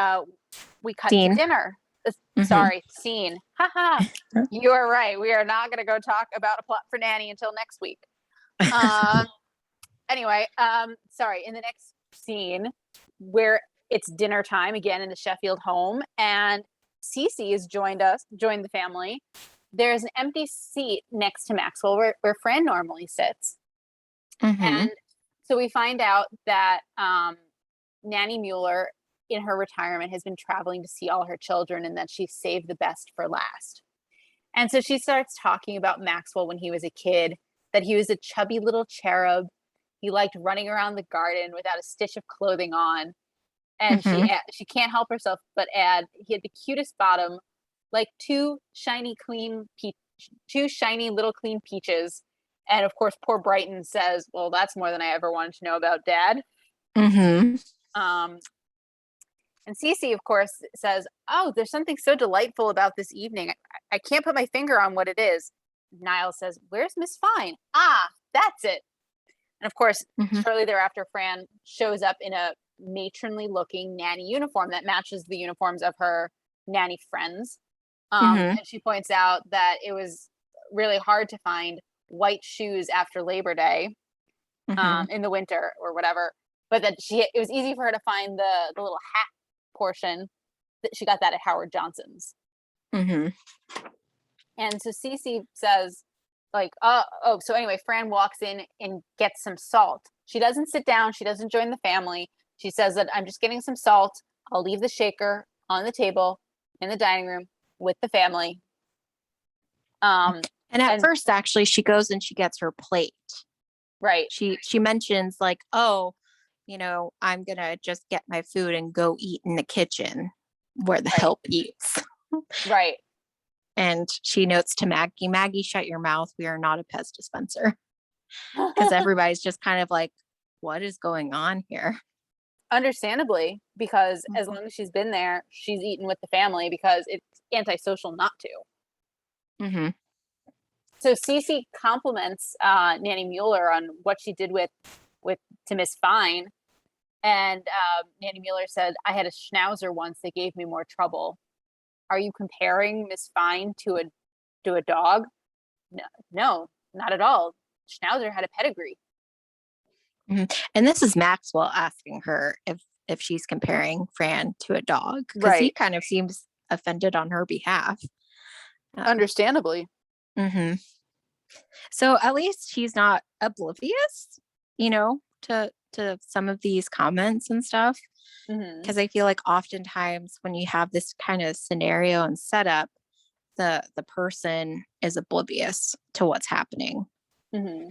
Speaker 2: we cut to dinner. Sorry, scene. Haha. You're right. We are not going to go talk about a plot for Nanny until next week. Anyway, sorry. In the next scene, where it's dinner time again in the Sheffield home, and Cece has joined the family. There's an empty seat next to Maxwell where Fran normally sits.
Speaker 1: Mm-hmm.
Speaker 2: And so we find out that Nanny Mueller in her retirement has been traveling to see all her children and that she saved the best for last. And so she starts talking about Maxwell when he was a kid, that he was a chubby little cherub. He liked running around the garden without a stitch of clothing on. And she can't help herself but add, he had the cutest bottom, like two shiny little clean peaches. And of course, poor Brighton says, well, that's more than I ever wanted to know about Dad.
Speaker 1: Mm-hmm.
Speaker 2: And Cece, of course, says, oh, there's something so delightful about this evening. I can't put my finger on what it is. Niall says, where's Miss Fine? Ah, that's it. And of course, shortly thereafter, Fran shows up in a matronly looking nanny uniform that matches the uniforms of her nanny friends. And she points out that it was really hard to find white shoes after Labor Day in the winter or whatever, but that it was easy for her to find the little hat portion. That she got that at Howard Johnson's. And so Cece says, like, so anyway, Fran walks in and gets some salt. She doesn't sit down. She doesn't join the family. She says that I'm just getting some salt. I'll leave the shaker on the table in the dining room with the family.
Speaker 1: And at first, actually, she goes and she gets her plate.
Speaker 2: Right.
Speaker 1: She mentions like, oh, I'm going to just get my food and go eat in the kitchen where the help eats.
Speaker 2: Right.
Speaker 1: And she notes to Maggie, shut your mouth. We are not a pest dispenser. Because everybody's just kind of like, what is going on here?
Speaker 2: Understandably, because as
Speaker 1: Mhm.
Speaker 2: long as she's been there, she's eaten with the family because it's antisocial not to.
Speaker 1: Mhm.
Speaker 2: So Cece compliments Nanny Mueller on what she did with to Miss Fine, and Nanny Mueller said, "I had a schnauzer once that gave me more trouble. Are you comparing Miss Fine to a dog? No, no, not at all. Schnauzer had a pedigree."
Speaker 1: Mhm. And this is Maxwell asking her if she's comparing Fran to a dog because he
Speaker 2: Right.
Speaker 1: kind of seems offended on her behalf.
Speaker 2: Understandably.
Speaker 1: Mhm. So at least she's not oblivious, to some of these comments and stuff.
Speaker 2: Hmm.
Speaker 1: Because I feel like oftentimes when you have this kind of scenario and setup, the person is oblivious to what's happening.
Speaker 2: Hmm.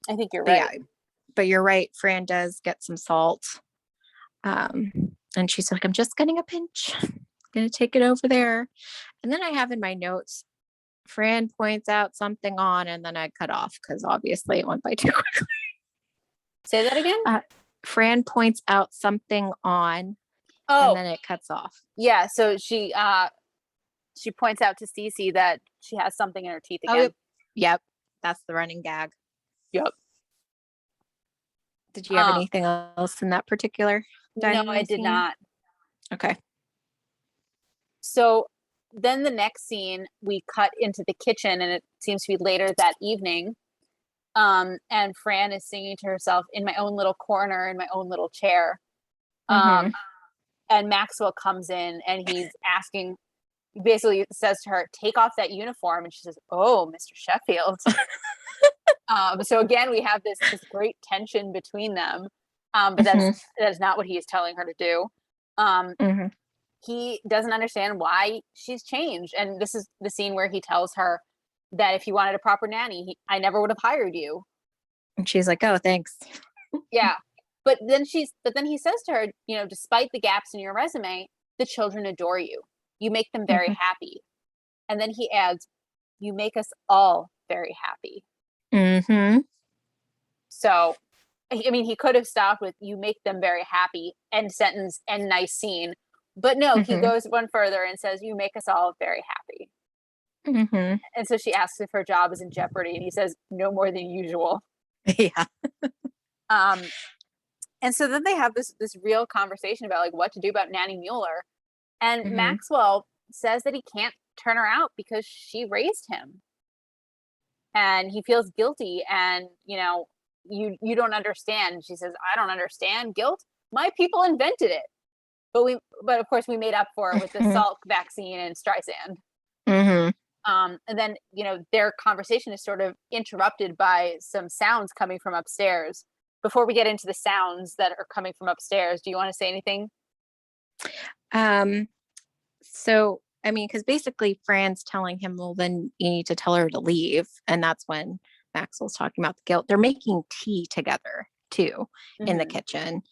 Speaker 2: I think you're
Speaker 1: But yeah,
Speaker 2: right.
Speaker 1: but you're right. Fran does get some salt, um, and she's like, "I'm just getting a pinch. Gonna take it over there." And then I have in my notes, Fran points out something on, and then I cut off because obviously it went by too quick.
Speaker 2: Say that again.
Speaker 1: Uh, Fran points out something on, and
Speaker 2: Oh,
Speaker 1: then it cuts off.
Speaker 2: yeah. So she points out to Cece that she has something in her teeth
Speaker 1: Oh, yep,
Speaker 2: again.
Speaker 1: yep, that's the running gag.
Speaker 2: Yep.
Speaker 1: Did you have anything else in that particular
Speaker 2: No,
Speaker 1: dining
Speaker 2: I
Speaker 1: room
Speaker 2: did
Speaker 1: scene?
Speaker 2: not.
Speaker 1: Okay.
Speaker 2: So then the next scene, we cut into the kitchen, and it seems to be later that evening. And Fran is singing to herself in my own little corner, in my own little chair.
Speaker 1: Mm-hmm.
Speaker 2: Um, and Maxwell comes in, and he's asking, basically says to her, "Take off that uniform," and she says, "Oh, Mr. Sheffield." So again, we have this great tension between them, but
Speaker 1: Mm-hmm.
Speaker 2: that is not what he is telling her to do. Um,
Speaker 1: Mm-hmm.
Speaker 2: he doesn't understand why she's changed, and this is the scene where he tells her that if he wanted a proper nanny, I never would have hired you.
Speaker 1: And she's like, "Oh, thanks."
Speaker 2: Yeah, but then he says to her, despite the gaps in your resume, the children adore you. You make them very
Speaker 1: Mm-hmm.
Speaker 2: happy, and then he adds, "You make us all very happy."
Speaker 1: Mm-hmm.
Speaker 2: So I mean, he could have stopped with "you make them very happy," end sentence, end nice scene. But no, he
Speaker 1: Mm-hmm.
Speaker 2: goes one further and says, "You make us all very happy."
Speaker 1: Mm-hmm.
Speaker 2: And so she asks if her job is in jeopardy, and he says, "No more than usual."
Speaker 1: Yeah.
Speaker 2: Um, and so then they have this real conversation about like what to do about Nanny Mueller. And
Speaker 1: Mm-hmm.
Speaker 2: Maxwell says that he can't turn her out because she raised him, and he feels guilty. And you don't understand. She says, "I don't understand guilt. My people invented it." But of course we made up for it with the
Speaker 1: Mm-hmm.
Speaker 2: Salk vaccine and Streisand.
Speaker 1: Mm-hmm.
Speaker 2: And then their conversation is sort of interrupted by some sounds coming from upstairs. Before we get into the sounds that are coming from upstairs, do you want to say anything?
Speaker 1: Um, so I mean, because basically Fran's telling him, well, then you need to tell her to leave. And that's when Maxwell's talking about the guilt. They're making tea together too in the
Speaker 2: Hmm.
Speaker 1: kitchen.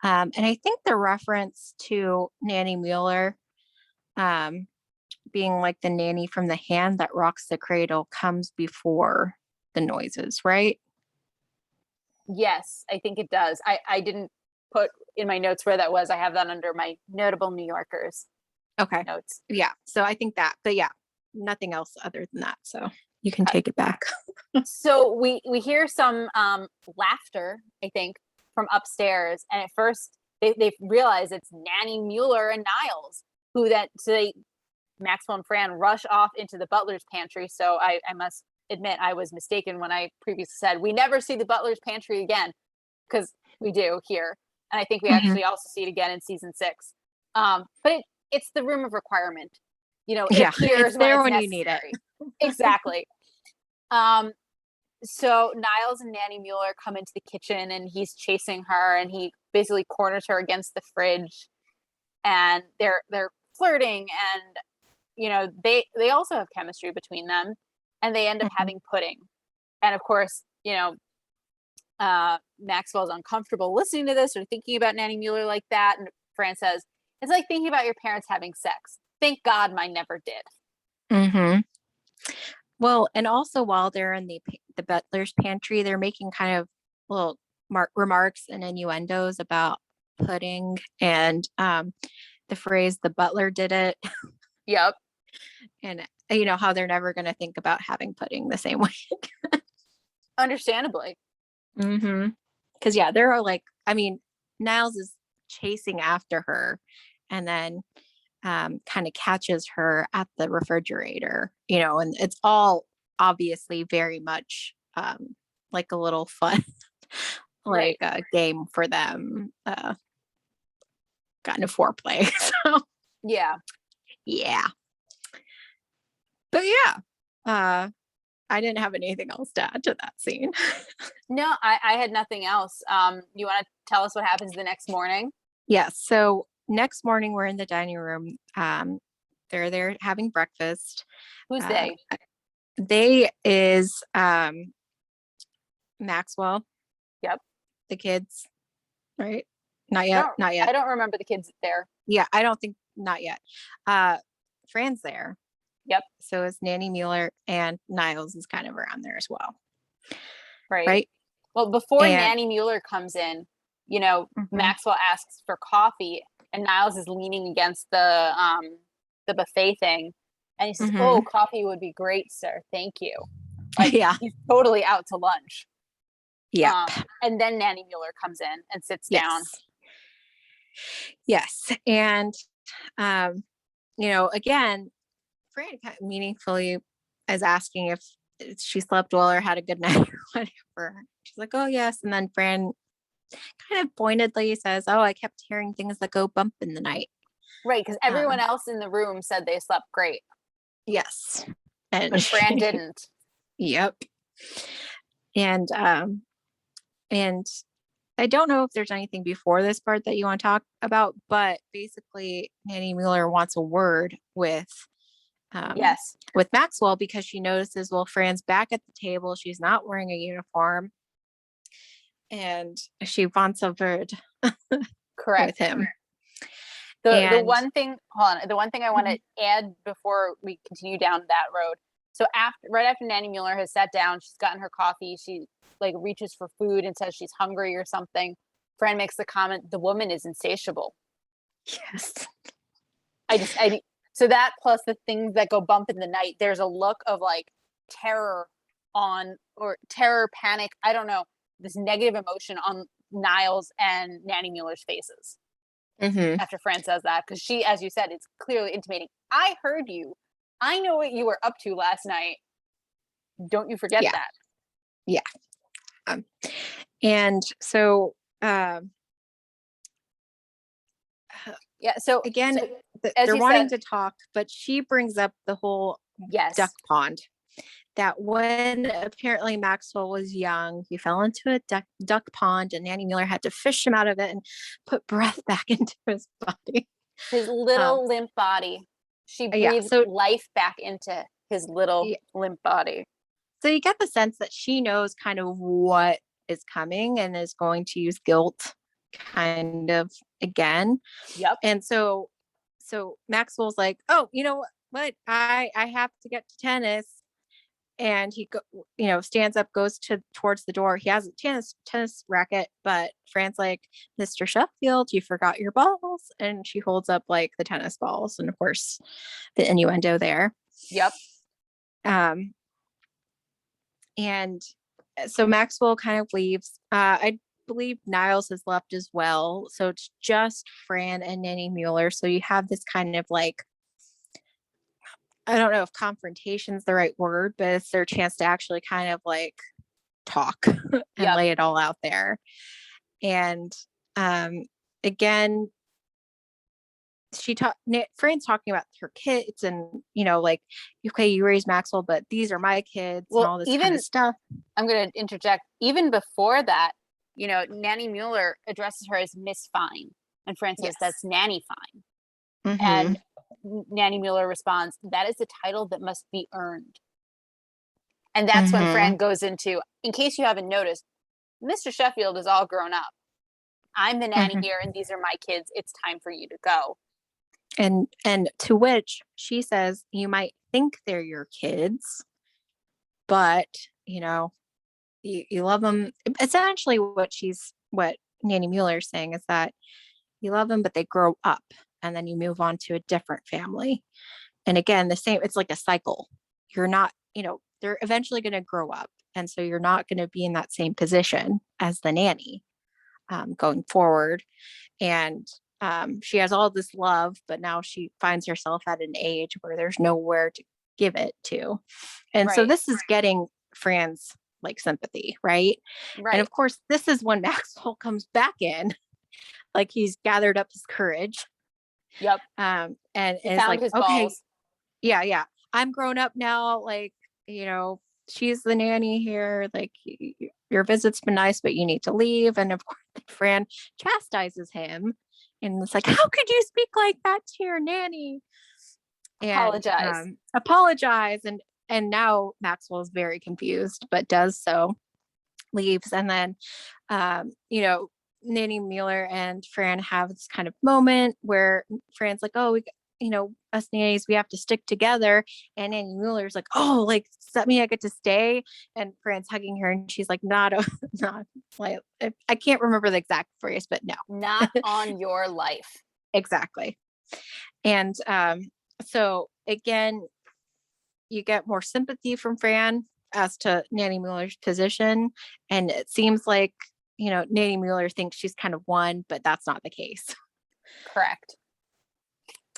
Speaker 1: And I think the reference to Nanny Mueller um, being like the nanny from the hand that rocks the cradle comes before the noises, right?
Speaker 2: Yes, I think it does. I didn't put in my notes where that was. I have that under my notable New Yorkers
Speaker 1: Okay.
Speaker 2: notes.
Speaker 1: Yeah. So I think that, but yeah, nothing else other than that. So you can
Speaker 2: Okay.
Speaker 1: take it back.
Speaker 2: So we hear some laughter, I think, from upstairs, and at first they realize it's Nanny Mueller and Niles, who that so they Maxwell and Fran rush off into the butler's pantry. So I must admit I was mistaken when I previously said we never see the butler's pantry again, because we do here, and I think we
Speaker 1: Hmm.
Speaker 2: actually also see it again in season 6. But it's the room of requirement. It
Speaker 1: Yeah. It's
Speaker 2: appears when
Speaker 1: there
Speaker 2: it's
Speaker 1: when you need it.
Speaker 2: necessary. Exactly. Um, so Niles and Nanny Mueller come into the kitchen, and he's chasing her, and he basically corners her against the fridge, and they're flirting, and they also have chemistry between them, and they end up
Speaker 1: Mhm.
Speaker 2: having pudding. And of course, Maxwell's uncomfortable listening to this or thinking about Nanny Mueller like that, and Fran says, "It's like thinking about your parents having sex. Thank God mine never did."
Speaker 1: Mhm. Well, and also while they're in the butler's pantry, they're making kind of little remarks and innuendos about pudding and the phrase "the butler did it,"
Speaker 2: Yep.
Speaker 1: and how they're never going to think about having pudding the same way.
Speaker 2: Understandably.
Speaker 1: Mm-hmm. Because yeah, there are like, I mean, Niles is chasing after her, and then kind of catches her at the refrigerator, and it's all obviously very much like a little fun, like
Speaker 2: Right.
Speaker 1: a game for them, kind of foreplay. So
Speaker 2: Yeah.
Speaker 1: yeah, but yeah, uh, I didn't have anything else to add to that scene.
Speaker 2: No, I had nothing else. You want to tell us what happens the next morning?
Speaker 1: Yes. So next morning we're in the dining room. They're there having breakfast.
Speaker 2: Who's
Speaker 1: Uh,
Speaker 2: they?
Speaker 1: they is Maxwell,
Speaker 2: Yep.
Speaker 1: the kids, right? Not
Speaker 2: I
Speaker 1: yet.
Speaker 2: don't
Speaker 1: Not
Speaker 2: I
Speaker 1: yet.
Speaker 2: don't remember the kids there.
Speaker 1: Yeah, I don't think not yet. Uh, Fran's there.
Speaker 2: Yep.
Speaker 1: So is Nanny Mueller, and Niles is kind of around there as well,
Speaker 2: Right.
Speaker 1: right?
Speaker 2: Well, before
Speaker 1: And
Speaker 2: Nanny Mueller comes in,
Speaker 1: mhm,
Speaker 2: Maxwell asks for coffee, and Niles is leaning against the buffet thing, and he says, "Oh,
Speaker 1: mhm.
Speaker 2: coffee would be great, sir. Thank you." Like
Speaker 1: Yeah.
Speaker 2: he's totally out to lunch.
Speaker 1: Yep.
Speaker 2: And then Nanny Mueller comes in and sits down.
Speaker 1: Yes. Yes. And um, again, Fran kind of meaningfully is asking if she slept well or had a good night or whatever. She's like, "Oh yes," and then Fran kind of pointedly says, "Oh, I kept hearing things that go bump in the night."
Speaker 2: Right, because everyone
Speaker 1: Um,
Speaker 2: else in the room said they slept great,
Speaker 1: yes, and
Speaker 2: but Fran didn't.
Speaker 1: yep, and and I don't know if there's anything before this part that you want to talk about, but basically, Nanny Mueller wants a word
Speaker 2: Yes.
Speaker 1: with Maxwell because she notices, well, Fran's back at the table. She's not wearing a uniform, and she wants a word with
Speaker 2: Correct.
Speaker 1: him.
Speaker 2: The
Speaker 1: And
Speaker 2: one thing, hold on, the one thing I want to add before we continue down that road. So right after Nanny Mueller has sat down, she's gotten her coffee, she like reaches for food and says she's hungry or something. Fran makes the comment, "The woman is insatiable."
Speaker 1: yes,
Speaker 2: I so that plus the things that go bump in the night, there's a look of like terror or terror, panic, I don't know, this negative emotion on Niles and Nanny Mueller's faces
Speaker 1: hmm,
Speaker 2: after Fran says that, because she, as you said, it's clearly intimating, "I heard you. I know what you were up to last night. Don't you forget
Speaker 1: yeah,
Speaker 2: that."
Speaker 1: yeah. Um, and so um,
Speaker 2: Yeah. So,
Speaker 1: again,
Speaker 2: so as
Speaker 1: they're
Speaker 2: you said,
Speaker 1: wanting to talk, but she brings up the whole duck
Speaker 2: yes,
Speaker 1: pond. That when apparently Maxwell was young, he fell into a duck pond, and Nanny Mueller had to fish him out of it and put breath back into his body.
Speaker 2: his
Speaker 1: Um,
Speaker 2: little limp body. She
Speaker 1: yeah,
Speaker 2: breathed life back into his little
Speaker 1: yeah,
Speaker 2: limp body.
Speaker 1: so you get the sense that she knows kind of what is coming and is going to use guilt kind of again.
Speaker 2: Yep.
Speaker 1: And so Maxwell's like, "Oh, you know what? I have to get to tennis." And he stands up, goes towards the door. He has a tennis racket, but Fran's like, "Mr. Sheffield, you forgot your balls." And she holds up like the tennis balls, and of course the innuendo there.
Speaker 2: Yep.
Speaker 1: um and so Maxwell kind of leaves. I believe Niles has left as well, so it's just Fran and Nanny Mueller. So you have this kind of like, I don't know if confrontation's the right word, but it's their chance to actually kind of like talk and
Speaker 2: Yep.
Speaker 1: lay it all out there. And um, again, Fran's talking about her kids, and like, okay, you raised Maxwell, but these are my kids, and
Speaker 2: Well,
Speaker 1: all this kind of
Speaker 2: even
Speaker 1: stuff.
Speaker 2: I'm going to interject. Even before that, Nanny Mueller addresses her as Miss Fine, and Fran says,
Speaker 1: Yes.
Speaker 2: "That's Nanny Fine."
Speaker 1: Mm-hmm.
Speaker 2: And Nanny Mueller responds, "That is a title that must be earned." And that's when
Speaker 1: Mm-hmm.
Speaker 2: Fran goes into, in case you haven't noticed, Mr. Sheffield is all grown up. I'm the nanny
Speaker 1: Mm-hmm.
Speaker 2: here, and these are my kids. It's time for you to go.
Speaker 1: And to which she says, "You might think they're your kids, but you know you love them. Essentially, what Nanny Mueller is saying is that you love them, but they grow up, and then you move on to a different family. And again, the same. It's like a cycle. You're not, they're eventually going to grow up, and so you're not going to be in that same position as the nanny going forward. And she has all this love, but now she finds herself at an age where there's nowhere to give it to. And so
Speaker 2: Right.
Speaker 1: this is getting Fran's like sympathy, right? And
Speaker 2: Right.
Speaker 1: of course, this is when Maxwell comes back in, like he's gathered up his courage,
Speaker 2: Yep.
Speaker 1: and
Speaker 2: He
Speaker 1: is
Speaker 2: found
Speaker 1: like,
Speaker 2: his
Speaker 1: okay,
Speaker 2: balls.
Speaker 1: yeah, yeah, I'm grown up now. Like, she's the nanny here. Like, your visit's been nice, but you need to leave. And of course, Fran chastises him, and it's like, how could you speak like that to your nanny? And
Speaker 2: Apologize.
Speaker 1: apologize. And now Maxwell's very confused, but does so, leaves, and then Nanny Mueller and Fran have this kind of moment where Fran's like, oh, us nannies, we have to stick together. And Nanny Mueller's like, oh, like, does that mean I get to stay? And Fran's hugging her, and she's like, not, not like, I can't remember the exact phrase, but no,
Speaker 2: Not on your life.
Speaker 1: exactly. And so again, you get more sympathy from Fran as to Nanny Mueller's position. And it seems like, Nanny Mueller thinks she's kind of won, but that's not the case.
Speaker 2: Correct.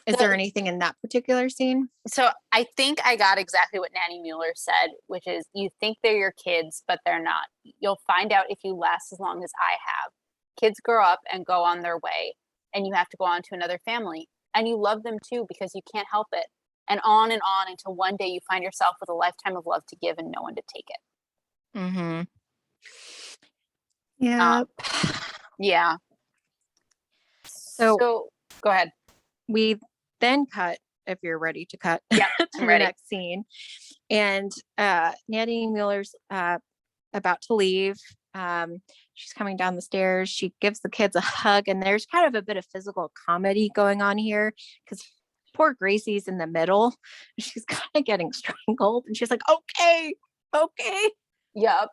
Speaker 1: Is there anything in that particular scene?
Speaker 2: So I think I got exactly what Nanny Mueller said, which is you think they're your kids, but they're not. You'll find out if you last as long as I have. Kids grow up and go on their way, and you have to go on to another family. And you love them too because you can't help it. And on until one day you find yourself with a lifetime of love to give and no one to take it.
Speaker 1: Mm-hmm. Yeah.
Speaker 2: Yeah.
Speaker 1: So
Speaker 2: So go ahead.
Speaker 1: we then cut, if you're ready to cut,
Speaker 2: Yep,
Speaker 1: to
Speaker 2: I'm
Speaker 1: the
Speaker 2: ready.
Speaker 1: next scene. And Nanny Mueller's about to leave. She's coming down the stairs. She gives the kids a hug, and there's kind of a bit of physical comedy going on here because poor Gracie's in the middle. She's kind of getting strangled, and she's like, okay, okay.
Speaker 2: Yep.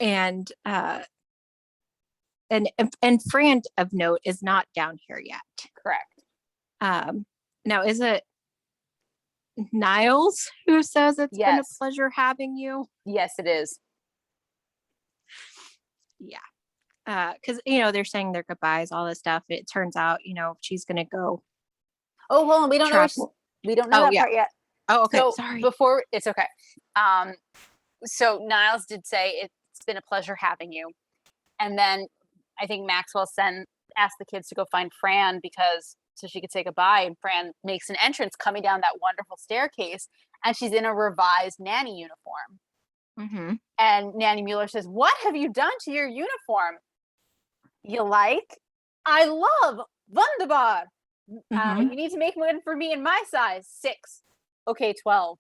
Speaker 1: And and Fran of note is not down here yet.
Speaker 2: Correct.
Speaker 1: Now is it Niles who says it's been a
Speaker 2: Yes.
Speaker 1: pleasure having you?
Speaker 2: Yes, it is.
Speaker 1: Yeah. Because they're saying their goodbyes, all this stuff. It turns out, she's gonna go
Speaker 2: Oh, hold on. We don't know.
Speaker 1: travel.
Speaker 2: We don't know
Speaker 1: Oh
Speaker 2: that
Speaker 1: yeah.
Speaker 2: part yet.
Speaker 1: Oh, okay.
Speaker 2: So
Speaker 1: Sorry.
Speaker 2: before it's okay. So Niles did say it's been a pleasure having you, and then I think Maxwell asked the kids to go find Fran so she could say goodbye. And Fran makes an entrance coming down that wonderful staircase, and she's in a revised nanny uniform.
Speaker 1: Mm-hmm.
Speaker 2: And Nanny Mueller says, "What have you done to your uniform? You like? I love wunderbar.
Speaker 1: Mm-hmm.
Speaker 2: You need to make one for me in my size, 6. Okay, 12."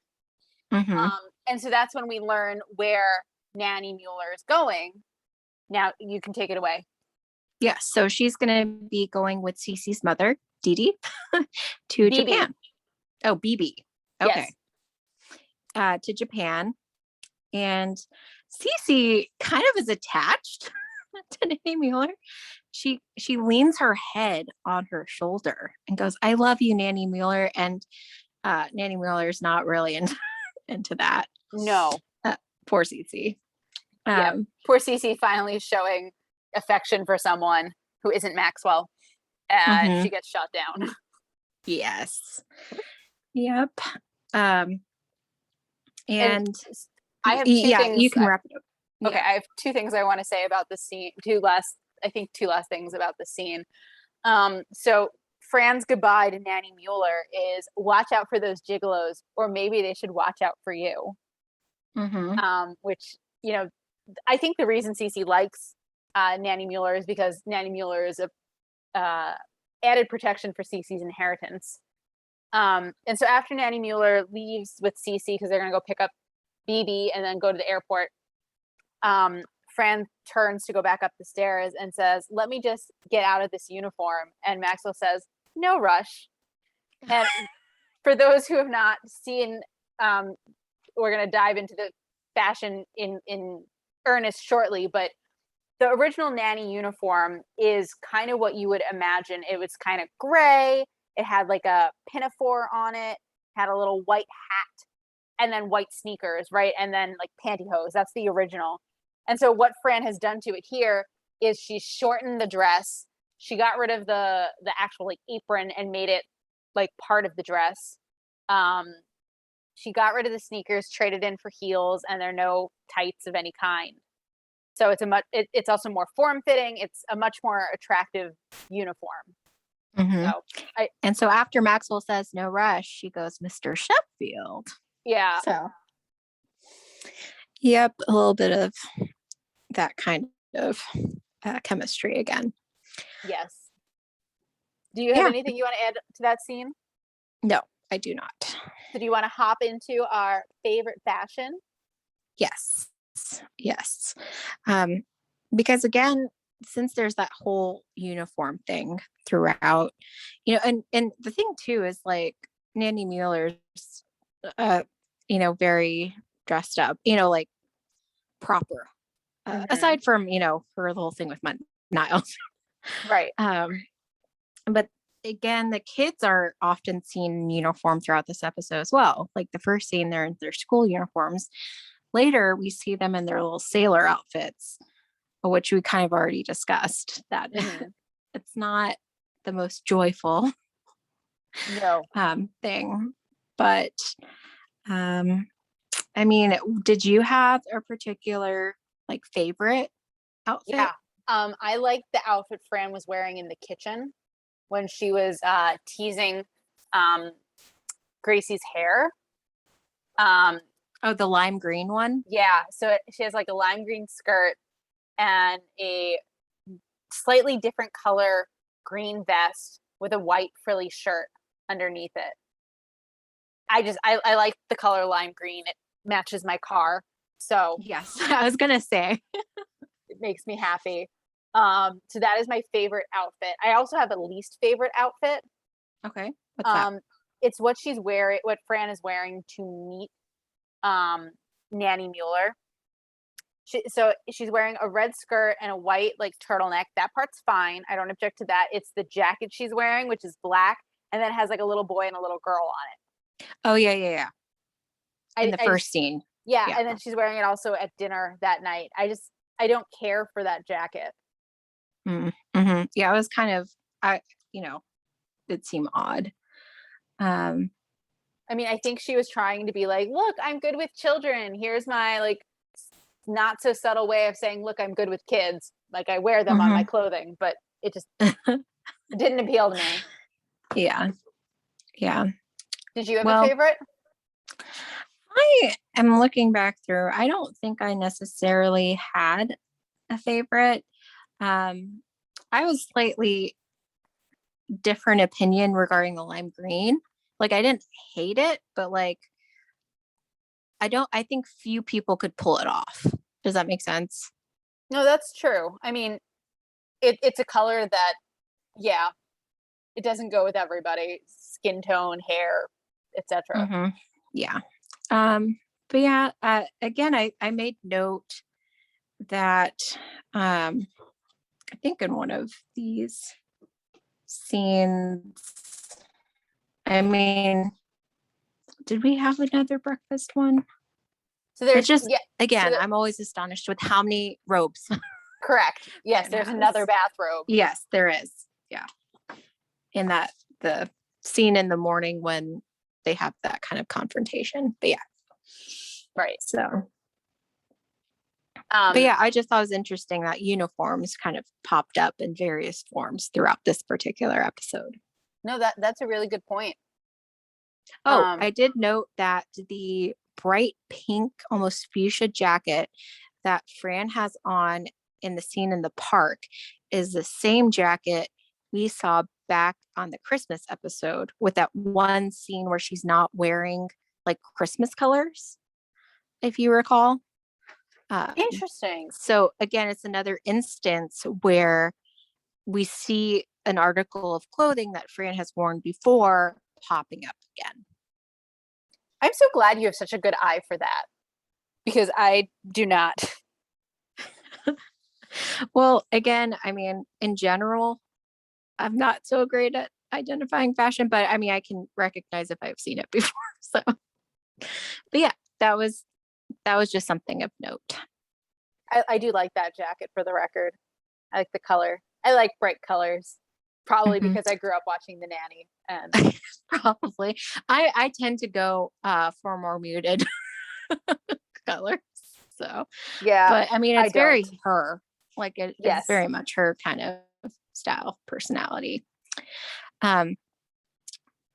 Speaker 1: Mm-hmm.
Speaker 2: And so that's when we learn where Nanny Mueller is going. Now you can take it away.
Speaker 1: Yes. So she's gonna be going with Cece's mother, Dee Dee, to
Speaker 2: BB.
Speaker 1: Japan. Oh, BB. Okay.
Speaker 2: Yes.
Speaker 1: To Japan. And Cece kind of is attached to Nanny Mueller. She leans her head on her shoulder and goes, I love you, Nanny Mueller. And Nanny Mueller is not really into that.
Speaker 2: No.
Speaker 1: Poor Cece.
Speaker 2: Yeah. Poor Cece finally showing affection for someone who isn't Maxwell. And she gets shot down.
Speaker 1: Yes. Yep. And
Speaker 2: I have 2 things.
Speaker 1: You can wrap it up.
Speaker 2: Okay, I have 2 things I want to say about the scene. 2 last things about the scene. So Fran's goodbye to Nanny Mueller is watch out for those gigolos, or maybe they should watch out for you. Which, I think the reason Cece likes Nanny Mueller is because Nanny Mueller is a added protection for Cece's inheritance. And so after Nanny Mueller leaves with Cece because they're going to go pick up BB and then go to the airport, Fran turns to go back up the stairs and says, let me just get out of this uniform. And Maxwell says, no rush. And for those who have not seen we're gonna dive into the fashion in earnest shortly, but the original nanny uniform is kind of what you would imagine. It was kind of gray. It had like a pinafore on it, had a little white hat, and then white sneakers, right? And then like pantyhose. That's the original. And so what Fran has done to it here is she's shortened the dress. She got rid of the actual like apron and made it like part of the dress. Um, she got rid of the sneakers, traded in for heels, and there are no tights of any kind. So it's also more form fitting. It's a much more attractive uniform.
Speaker 1: Mm-hmm.
Speaker 2: So
Speaker 1: And so after Maxwell says no rush, she goes, Mr. Sheffield.
Speaker 2: yeah.
Speaker 1: So, yep, a little bit of that kind of chemistry again.
Speaker 2: Yes. Do you have
Speaker 1: Yeah.
Speaker 2: anything you want to add to that scene?
Speaker 1: No, I do not.
Speaker 2: So do you want to hop into our favorite fashion?
Speaker 1: Yes. Yes. Because again, since there's that whole uniform thing throughout, and the thing too is like Nanny Mueller's, uh, very dressed up, like proper,
Speaker 2: Mm-hmm.
Speaker 1: aside from, her little thing with Niles.
Speaker 2: Right.
Speaker 1: But again, the kids are often seen in uniform throughout this episode as well. Like the first scene, they're in their school uniforms. Later, we see them in their little sailor outfits, which we kind of already discussed that
Speaker 2: Mm-hmm.
Speaker 1: it's not the most joyful
Speaker 2: No.
Speaker 1: thing. But I mean, did you have a particular like favorite outfit?
Speaker 2: Yeah. I liked the outfit Fran was wearing in the kitchen when she was teasing um, Gracie's hair.
Speaker 1: Oh, the lime green one.
Speaker 2: Yeah, so she has like a lime green skirt and a slightly different color green vest with a white frilly shirt underneath it. I like the color lime green. It matches my car, so
Speaker 1: Yes, I was gonna say.
Speaker 2: it makes me happy. So that is my favorite outfit. I also have a least favorite outfit.
Speaker 1: Okay, what's that?
Speaker 2: Um, it's what she's wearing, what Fran is wearing to meet Nanny Mueller. So she's wearing a red skirt and a white like turtleneck. That part's fine. I don't object to that. It's the jacket she's wearing, which is black, and then has like a little boy and a little girl on it.
Speaker 1: Oh yeah. In the
Speaker 2: I
Speaker 1: first
Speaker 2: just
Speaker 1: scene.
Speaker 2: yeah,
Speaker 1: Yeah.
Speaker 2: and then she's wearing it also at dinner that night. I don't care for that jacket.
Speaker 1: Mm-hmm. Yeah, it was kind of you know, it seemed odd. Um,
Speaker 2: I mean, I think she was trying to be like, look, I'm good with children. Here's my like not so subtle way of saying, look, I'm good with kids. Like I wear them on my
Speaker 1: mhm.
Speaker 2: clothing, but it just didn't appeal to me.
Speaker 1: Yeah. Yeah.
Speaker 2: Did you have a
Speaker 1: Well,
Speaker 2: favorite?
Speaker 1: I am looking back through. I don't think I necessarily had a favorite. Um, I was slightly different opinion regarding the lime green. Like I didn't hate it, but like I think few people could pull it off. Does that make sense?
Speaker 2: No, that's true. I mean, it's a color that, yeah, it doesn't go with everybody. Skin tone, hair, etc.
Speaker 1: Mm-hmm. Yeah. But yeah, again, I made note that I think in one of these scenes, I mean, did we have another breakfast one?
Speaker 2: So
Speaker 1: It's
Speaker 2: there's
Speaker 1: just
Speaker 2: yeah. So
Speaker 1: again, I'm always astonished with how many robes
Speaker 2: correct. Yes,
Speaker 1: Fran
Speaker 2: there's
Speaker 1: has.
Speaker 2: another bathrobe.
Speaker 1: Yes, there is. Yeah. In that the scene in the morning when they have that kind of confrontation. But yeah.
Speaker 2: Right.
Speaker 1: So but
Speaker 2: Um,
Speaker 1: yeah, I just thought it was interesting that uniforms kind of popped up in various forms throughout this particular episode.
Speaker 2: no, that's a really good point.
Speaker 1: Oh,
Speaker 2: Um,
Speaker 1: I did note that the bright pink, almost fuchsia jacket that Fran has on in the scene in the park is the same jacket we saw back on the Christmas episode with that one scene where she's not wearing like Christmas colors, if you recall. Um,
Speaker 2: interesting.
Speaker 1: so again, it's another instance where we see an article of clothing that Fran has worn before popping up again.
Speaker 2: I'm so glad you have such a good eye for that because I do not.
Speaker 1: Well, again, I mean, in general, I'm not so great at identifying fashion, but I mean, I can recognize if I've seen it before. So, but yeah, that was just something of note.
Speaker 2: I do like that jacket for the record. I like the color. I like bright colors, probably
Speaker 1: Mhm.
Speaker 2: because I grew up watching The Nanny. And
Speaker 1: Probably. I tend to go for more muted colors. So,
Speaker 2: yeah,
Speaker 1: but I mean,
Speaker 2: I
Speaker 1: it's
Speaker 2: don't.
Speaker 1: very her. Like it's
Speaker 2: Yes,
Speaker 1: very much her kind of style, personality. Um,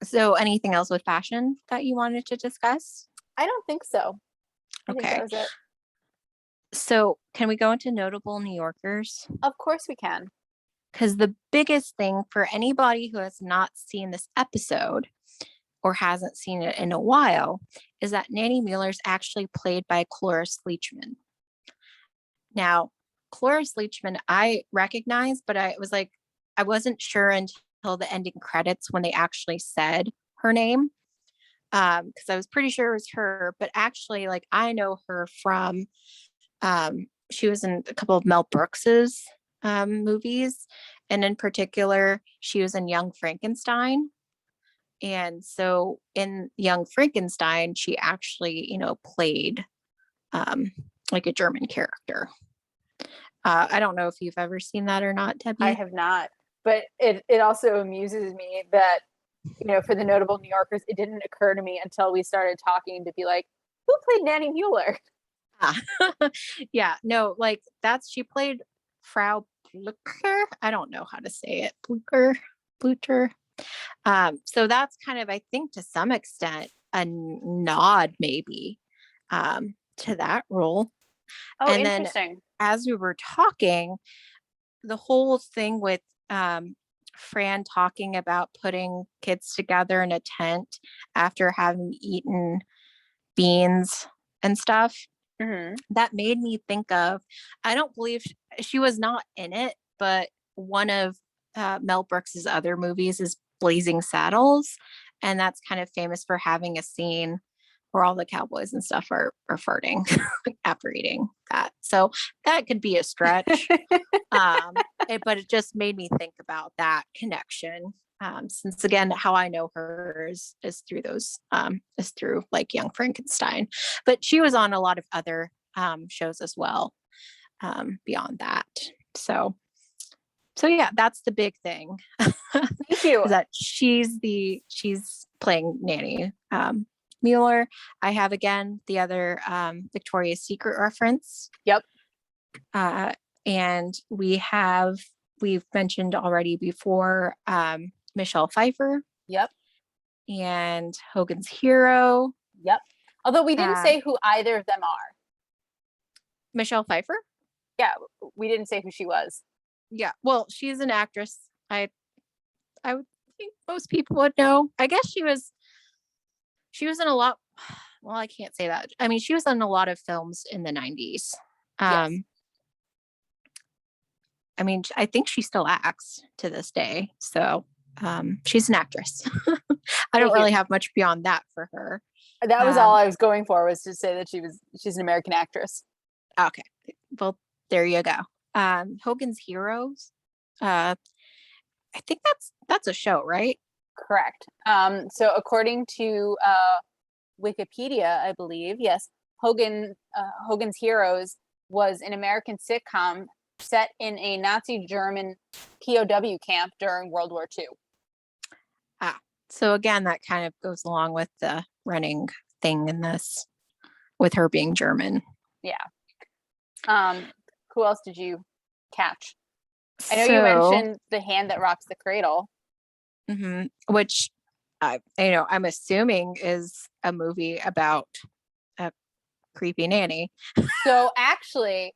Speaker 1: so anything else with fashion that you wanted to discuss?
Speaker 2: I don't think so. I think that
Speaker 1: Okay.
Speaker 2: was it.
Speaker 1: So can we go into notable New Yorkers?
Speaker 2: Of course we can.
Speaker 1: Because the biggest thing for anybody who has not seen this episode or hasn't seen it in a while is that Nanny Mueller is actually played by Cloris Leachman. Now, Cloris Leachman, I recognize, but I was like, I wasn't sure until the ending credits when they actually said her name. Because I was pretty sure it was her, but actually, like, I know her from she was in a couple of Mel Brooks's movies, and in particular, she was in Young Frankenstein. And so in Young Frankenstein, she actually, played um, like a German character. I don't know if you've ever seen that or not,
Speaker 2: I
Speaker 1: Debbie.
Speaker 2: have not. But it also amuses me that, for the notable New Yorkers, it didn't occur to me until we started talking to be like, who played Nanny Mueller?
Speaker 1: Ah. Yeah, no, like she played Frau Blucher. I don't know how to say it. Blucher. So that's kind of, I think, to some extent, a nod maybe to that role.
Speaker 2: Oh,
Speaker 1: And then
Speaker 2: interesting.
Speaker 1: as we were talking, the whole thing with Fran talking about putting kids together in a tent after having eaten beans and stuff,
Speaker 2: Hmm.
Speaker 1: that made me think of, I don't believe she was not in it, but one of Mel Brooks's other movies is Blazing Saddles. And that's kind of famous for having a scene where all the cowboys and stuff are farting after eating that. So that could be a stretch. But it just made me think about that connection. Since again, how I know her is through is through like Young Frankenstein, but she was on a lot of other shows as well beyond that. So, so yeah, that's the big thing
Speaker 2: Thank you.
Speaker 1: is that she's playing Nanny Mueller. I have again the other Victoria's Secret reference,
Speaker 2: Yep.
Speaker 1: uh, and we've mentioned already before Michelle Pfeiffer
Speaker 2: Yep.
Speaker 1: and Hogan's Hero.
Speaker 2: Yep. Although we didn't
Speaker 1: Um,
Speaker 2: say who either of them are.
Speaker 1: Michelle Pfeiffer.
Speaker 2: Yeah, we didn't say who she was.
Speaker 1: Yeah, well, she's an actress. I would think most people would know. I guess she was in a lot. Well, I can't say that. I mean, she was in a lot of films in the 90s.
Speaker 2: Yes.
Speaker 1: Um, I mean, I think she still acts to this day. So she's an actress. I don't
Speaker 2: Thank you.
Speaker 1: really have much beyond that for her.
Speaker 2: That was all
Speaker 1: Um,
Speaker 2: I was going for, was to say that she's an American actress.
Speaker 1: okay. Well, there you go. Hogan's Heroes. Uh, I think that's a show, right?
Speaker 2: Correct. So according to Wikipedia, I believe, yes, Hogan's Heroes was an American sitcom set in a Nazi German POW camp during World War II.
Speaker 1: Ah, so again, that kind of goes along with the running thing in this, with her being German.
Speaker 2: Yeah. Um, who else did you catch? I know you
Speaker 1: So,
Speaker 2: mentioned The Hand That Rocks the Cradle.
Speaker 1: which I'm assuming is a movie about a creepy nanny.
Speaker 2: So actually,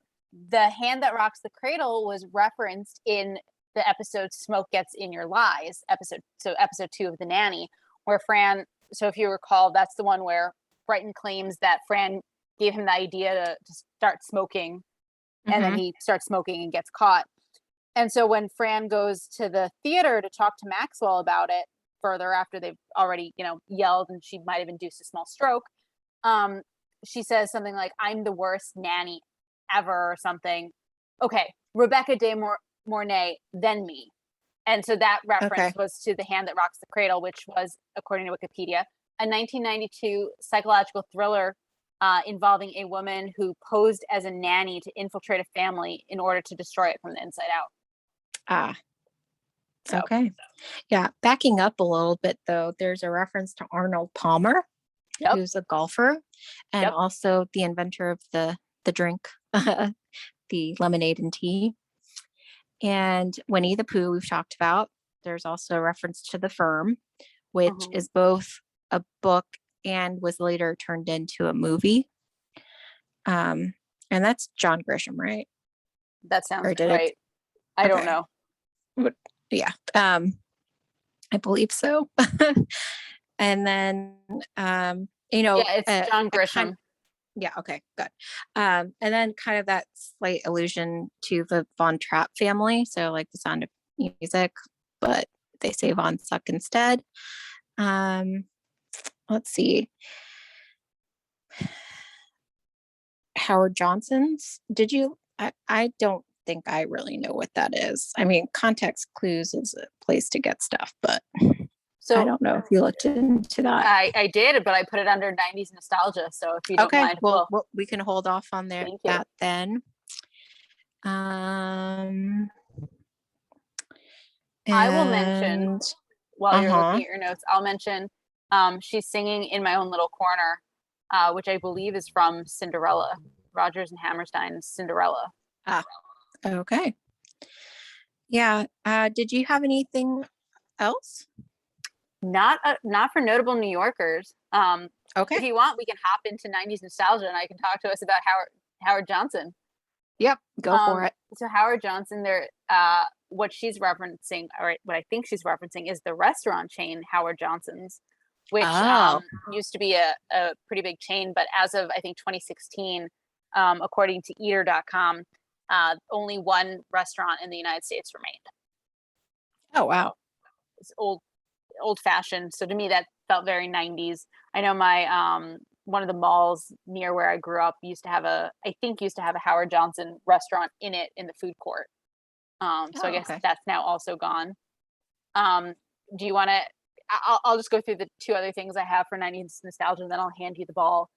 Speaker 2: The Hand That Rocks the Cradle was referenced in the episode Smoke Gets in Your Lies, episode 2 of The Nanny, where Fran, so if you recall, that's the one where Brighton claims that Fran gave him the idea to start smoking, and then
Speaker 1: Hmm.
Speaker 2: he starts smoking and gets caught. And so when Fran goes to the theater to talk to Maxwell about it, further after they've already, yelled and she might have induced a small stroke. She says something like, "I'm the worst nanny ever," or something. Okay, Rebecca de Mornay, then me. And so that reference
Speaker 1: Okay.
Speaker 2: was to The Hand That Rocks the Cradle, which was, according to Wikipedia, a 1992 psychological thriller involving a woman who posed as a nanny to infiltrate a family in order to destroy it from the inside out.
Speaker 1: Ah,
Speaker 2: So,
Speaker 1: okay. Yeah. Backing up a little bit, though, there's a reference to Arnold Palmer,
Speaker 2: yep,
Speaker 1: who's a golfer and
Speaker 2: yep.
Speaker 1: also the inventor of the drink, the lemonade and tea. And Winnie the Pooh, we've talked about. There's also a reference to The Firm, which
Speaker 2: Mhm.
Speaker 1: is both a book and was later turned into a movie. And that's John Grisham, right?
Speaker 2: That sounds
Speaker 1: Or did it?
Speaker 2: right. I don't
Speaker 1: Okay.
Speaker 2: know.
Speaker 1: Yeah. I believe so. And then,
Speaker 2: Yeah, it's John
Speaker 1: a kind
Speaker 2: Grisham.
Speaker 1: yeah, okay, good. And then kind of that slight allusion to the Von Trapp family. So like The Sound of Music, but they say Von Suck instead. Um, let's see. Howard Johnson's. Did you? I don't think I really know what that is. I mean, context clues is a place to get stuff, but I
Speaker 2: So
Speaker 1: don't know if you looked into that.
Speaker 2: I did, but I put it under 90s nostalgia. So if you don't
Speaker 1: Okay,
Speaker 2: mind,
Speaker 1: well,
Speaker 2: well,
Speaker 1: we can hold off on there
Speaker 2: thank you.
Speaker 1: that then. Um,
Speaker 2: I will mention,
Speaker 1: and
Speaker 2: while you're looking
Speaker 1: uh-huh.
Speaker 2: at your notes, I'll mention she's singing In My Own Little Corner, which I believe is from Cinderella, Rodgers and Hammerstein's Cinderella.
Speaker 1: Ah, okay. Yeah. Did you have anything else?
Speaker 2: Not for notable New Yorkers.
Speaker 1: Okay.
Speaker 2: If you want, we can hop into 90s nostalgia and I can talk to us about Howard Johnson.
Speaker 1: Yep, go for it.
Speaker 2: So Howard Johnson, what she's referencing, or what I think she's referencing, is the restaurant chain Howard Johnson's, which
Speaker 1: Oh,
Speaker 2: used to be a pretty big chain, but as of I think 2016, according to Eater.com, only one restaurant in the United States remained.
Speaker 1: oh wow.
Speaker 2: It's old fashioned. So to me, that felt very 90s. I know my one of the malls near where I grew up used to have a Howard Johnson restaurant in it in the food court. So I
Speaker 1: Oh,
Speaker 2: guess
Speaker 1: okay.
Speaker 2: that's now also gone. Um, do you want to? I'll just go through the two other things I have for 90s nostalgia, and then I'll hand you the ball.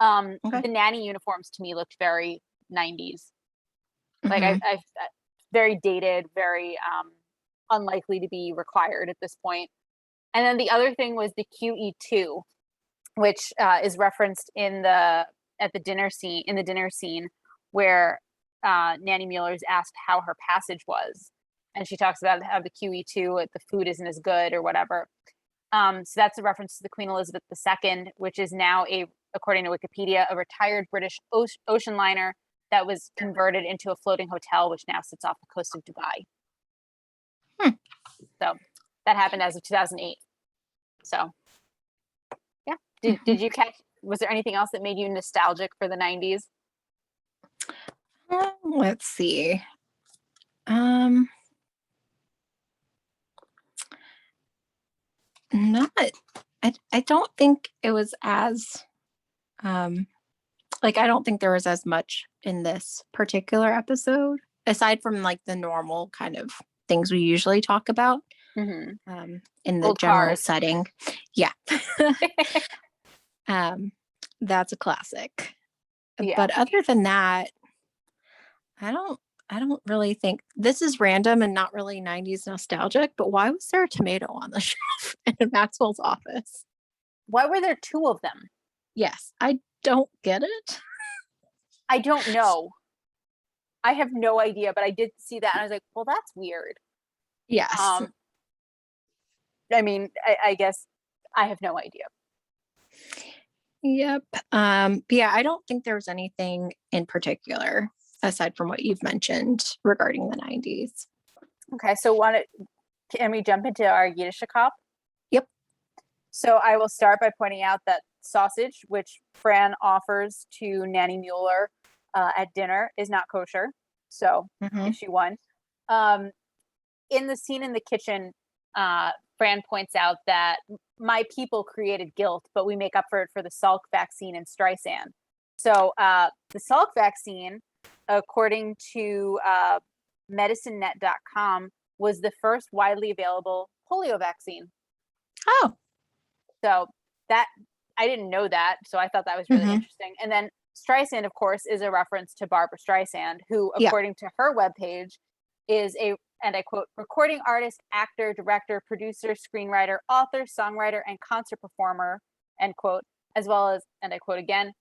Speaker 1: Okay.
Speaker 2: The nanny uniforms to me looked very 90s. Like
Speaker 1: Mm-hmm.
Speaker 2: I very dated, very unlikely to be required at this point. And then the other thing was the QE2, which is referenced at the dinner scene where Nanny Mueller is asked how her passage was, and she talks about how the QE2, the food isn't as good or whatever. So that's a reference to the Queen Elizabeth II, which is now according to Wikipedia, a retired British ocean liner that was converted into a floating hotel, which now sits off the coast of Dubai.
Speaker 1: Hmm.
Speaker 2: So that happened as of 2008. So yeah,
Speaker 1: Mm-hmm.
Speaker 2: did you catch? Was there anything else that made you nostalgic for the 90s?
Speaker 1: Let's see. Um, not. I don't think it was as um like I don't think there was as much in this particular episode aside from like the normal kind of things we usually talk about
Speaker 2: Mm-hmm.
Speaker 1: in the
Speaker 2: Old
Speaker 1: general
Speaker 2: cars.
Speaker 1: setting. Yeah. um that's a classic.
Speaker 2: Yeah.
Speaker 1: But other than that, I don't I don't really think this is random and not really 90s nostalgic, but why was there a tomato on the shelf in Maxwell's office?
Speaker 2: Why were there two of them?
Speaker 1: Yes, I don't get it.
Speaker 2: I don't know. I have no idea, but I did see that and I was like, well, that's weird.
Speaker 1: Yes.
Speaker 2: Um, I mean, I guess I have no idea.
Speaker 1: Yep. But yeah, I don't think there's anything in particular aside from what you've mentioned regarding the 90s.
Speaker 2: Okay, so can we jump into our Yiddish cop?
Speaker 1: Yep.
Speaker 2: So I will start by pointing out that sausage, which Fran offers to Nanny Mueller at dinner, is not kosher. So
Speaker 1: Mm-hmm.
Speaker 2: issue one. Um, in the scene in the kitchen, Fran points out that my people created guilt, but we make up for it for the Salk vaccine and Streisand. So the Salk vaccine, according to medicinenet.com, was the first widely available polio vaccine.
Speaker 1: Oh.
Speaker 2: So that, I didn't know that. So I thought that was really interesting. And then Streisand, of course, is a reference to Barbara Streisand, who, according to her webpage, is a, and I quote, recording artist, actor, director, producer, screenwriter, author, songwriter, and concert performer, end quote, as well as, and I quote again,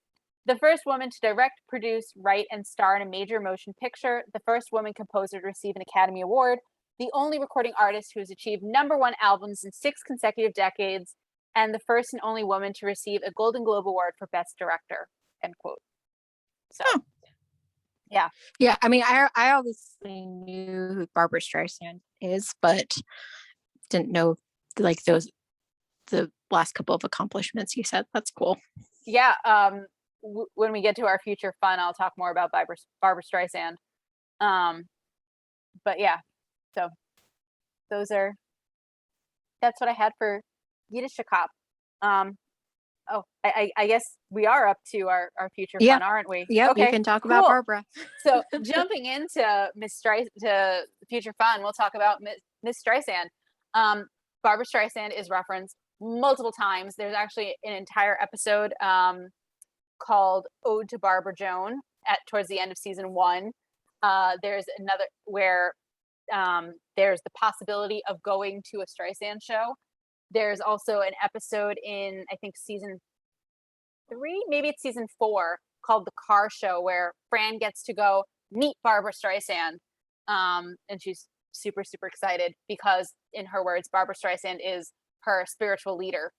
Speaker 2: the first woman to direct, produce, write, and star in a major motion picture, the first woman composer to receive an Academy Award, the only recording artist who has achieved #1 albums in 6 consecutive decades, and the first and only woman to receive a Golden Globe Award for Best Director, end quote. So, yeah.
Speaker 1: Yeah, I mean, I obviously knew who Barbara Streisand is, but didn't know like the last couple of accomplishments you said. That's cool.
Speaker 2: Yeah, when we get to our future fun, I'll talk more about Barbara Streisand. But yeah, so that's what I had for Yiddish Cop. I guess we are up to our future fun, aren't we?
Speaker 1: Yeah,
Speaker 2: okay,
Speaker 1: you can talk about Barbara.
Speaker 2: So jumping into to future fun, we'll talk about Miss Streisand. Barbara Streisand is referenced multiple times. There's actually an entire episode called Ode to Barbara Joan towards the end of season 1. There's another where there's the possibility of going to a Streisand show. There's also an episode in, I think, season 3, maybe it's season 4, called The Car Show, where Fran gets to go meet Barbara Streisand. And she's super, super excited because, in her words, Barbara Streisand is her spiritual leader.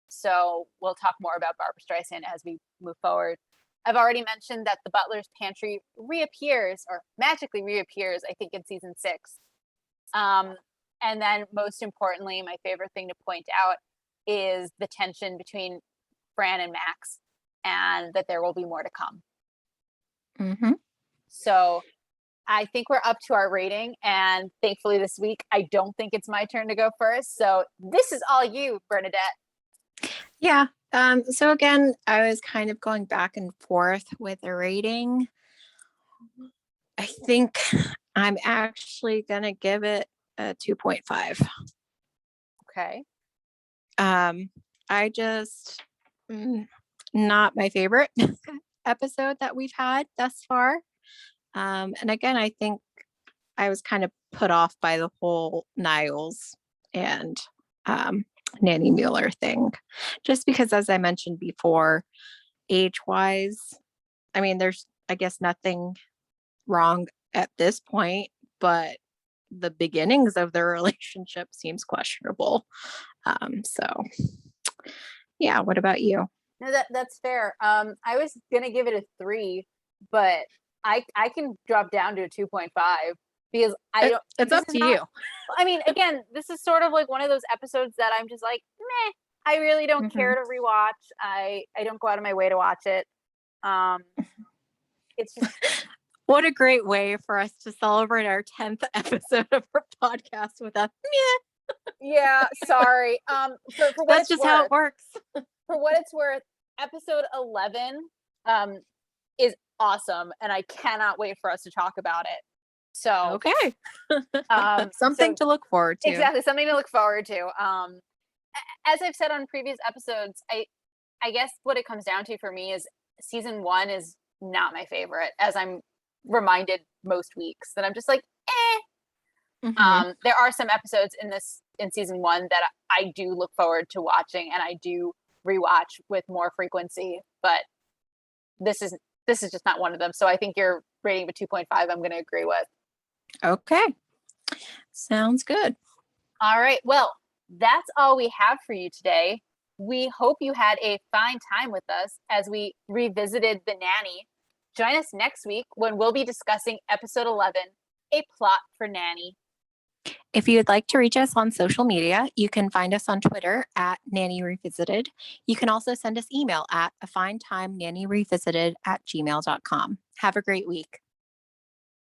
Speaker 2: So we'll talk more about Barbara Streisand as we move forward. I've already mentioned that the butler's pantry reappears, or magically reappears, I think, in season 6. And then, most importantly, my favorite thing to point out is the tension between Fran and Max, and that there will be more to come. So I think we're up to our rating, and thankfully this week, I don't think it's my turn to go first. So this is all you, Bernadette.
Speaker 1: Yeah. So again, I was kind of going back and forth with a rating. I think I'm actually going to give it a 2.5.
Speaker 2: Okay.
Speaker 1: I just, not my favorite episode that we've had thus far. And again, I think I was kind of put off by the whole Niles and Nanny Mueller thing, just because, as I mentioned before, age-wise, I mean, there's, I guess, nothing wrong at this point, but the beginnings of their relationship seems questionable. So yeah, what about you?
Speaker 2: No, that's fair. I was gonna give it a 3, but I can drop down to a 2.5 because I don't.
Speaker 1: It's up to you.
Speaker 2: I mean, again, this is sort of like one of those episodes that I'm just like, meh. I really don't care to rewatch. I don't go out of my way to watch it. It's just.
Speaker 1: What a great way for us to celebrate our 10th episode of our podcast with a
Speaker 2: Yeah, sorry. For what
Speaker 1: that's just how it works.
Speaker 2: For what it's worth, episode 11 is awesome, and I cannot wait for us to talk about it. So
Speaker 1: okay. Something to look forward to.
Speaker 2: Exactly, something to look forward to. As I've said on previous episodes, I guess what it comes down to for me is season 1 is not my favorite, as I'm reminded most weeks, that I'm just like, there are some episodes in season 1 that I do look forward to watching, and I do rewatch with more frequency, but this is just not one of them. So I think your rating of a 2.5 I'm going to agree with.
Speaker 1: Okay, sounds good.
Speaker 2: All right, well, that's all we have for you today. We hope you had a fine time with us as we revisited The Nanny. Join us next week when we'll be discussing episode 11, A Plot for Nanny.
Speaker 1: If you would like to reach us on social media, you can find us on Twitter at Nanny Revisited. You can also send us email at afinetimenannyrevisited@gmail.com. Have a great week.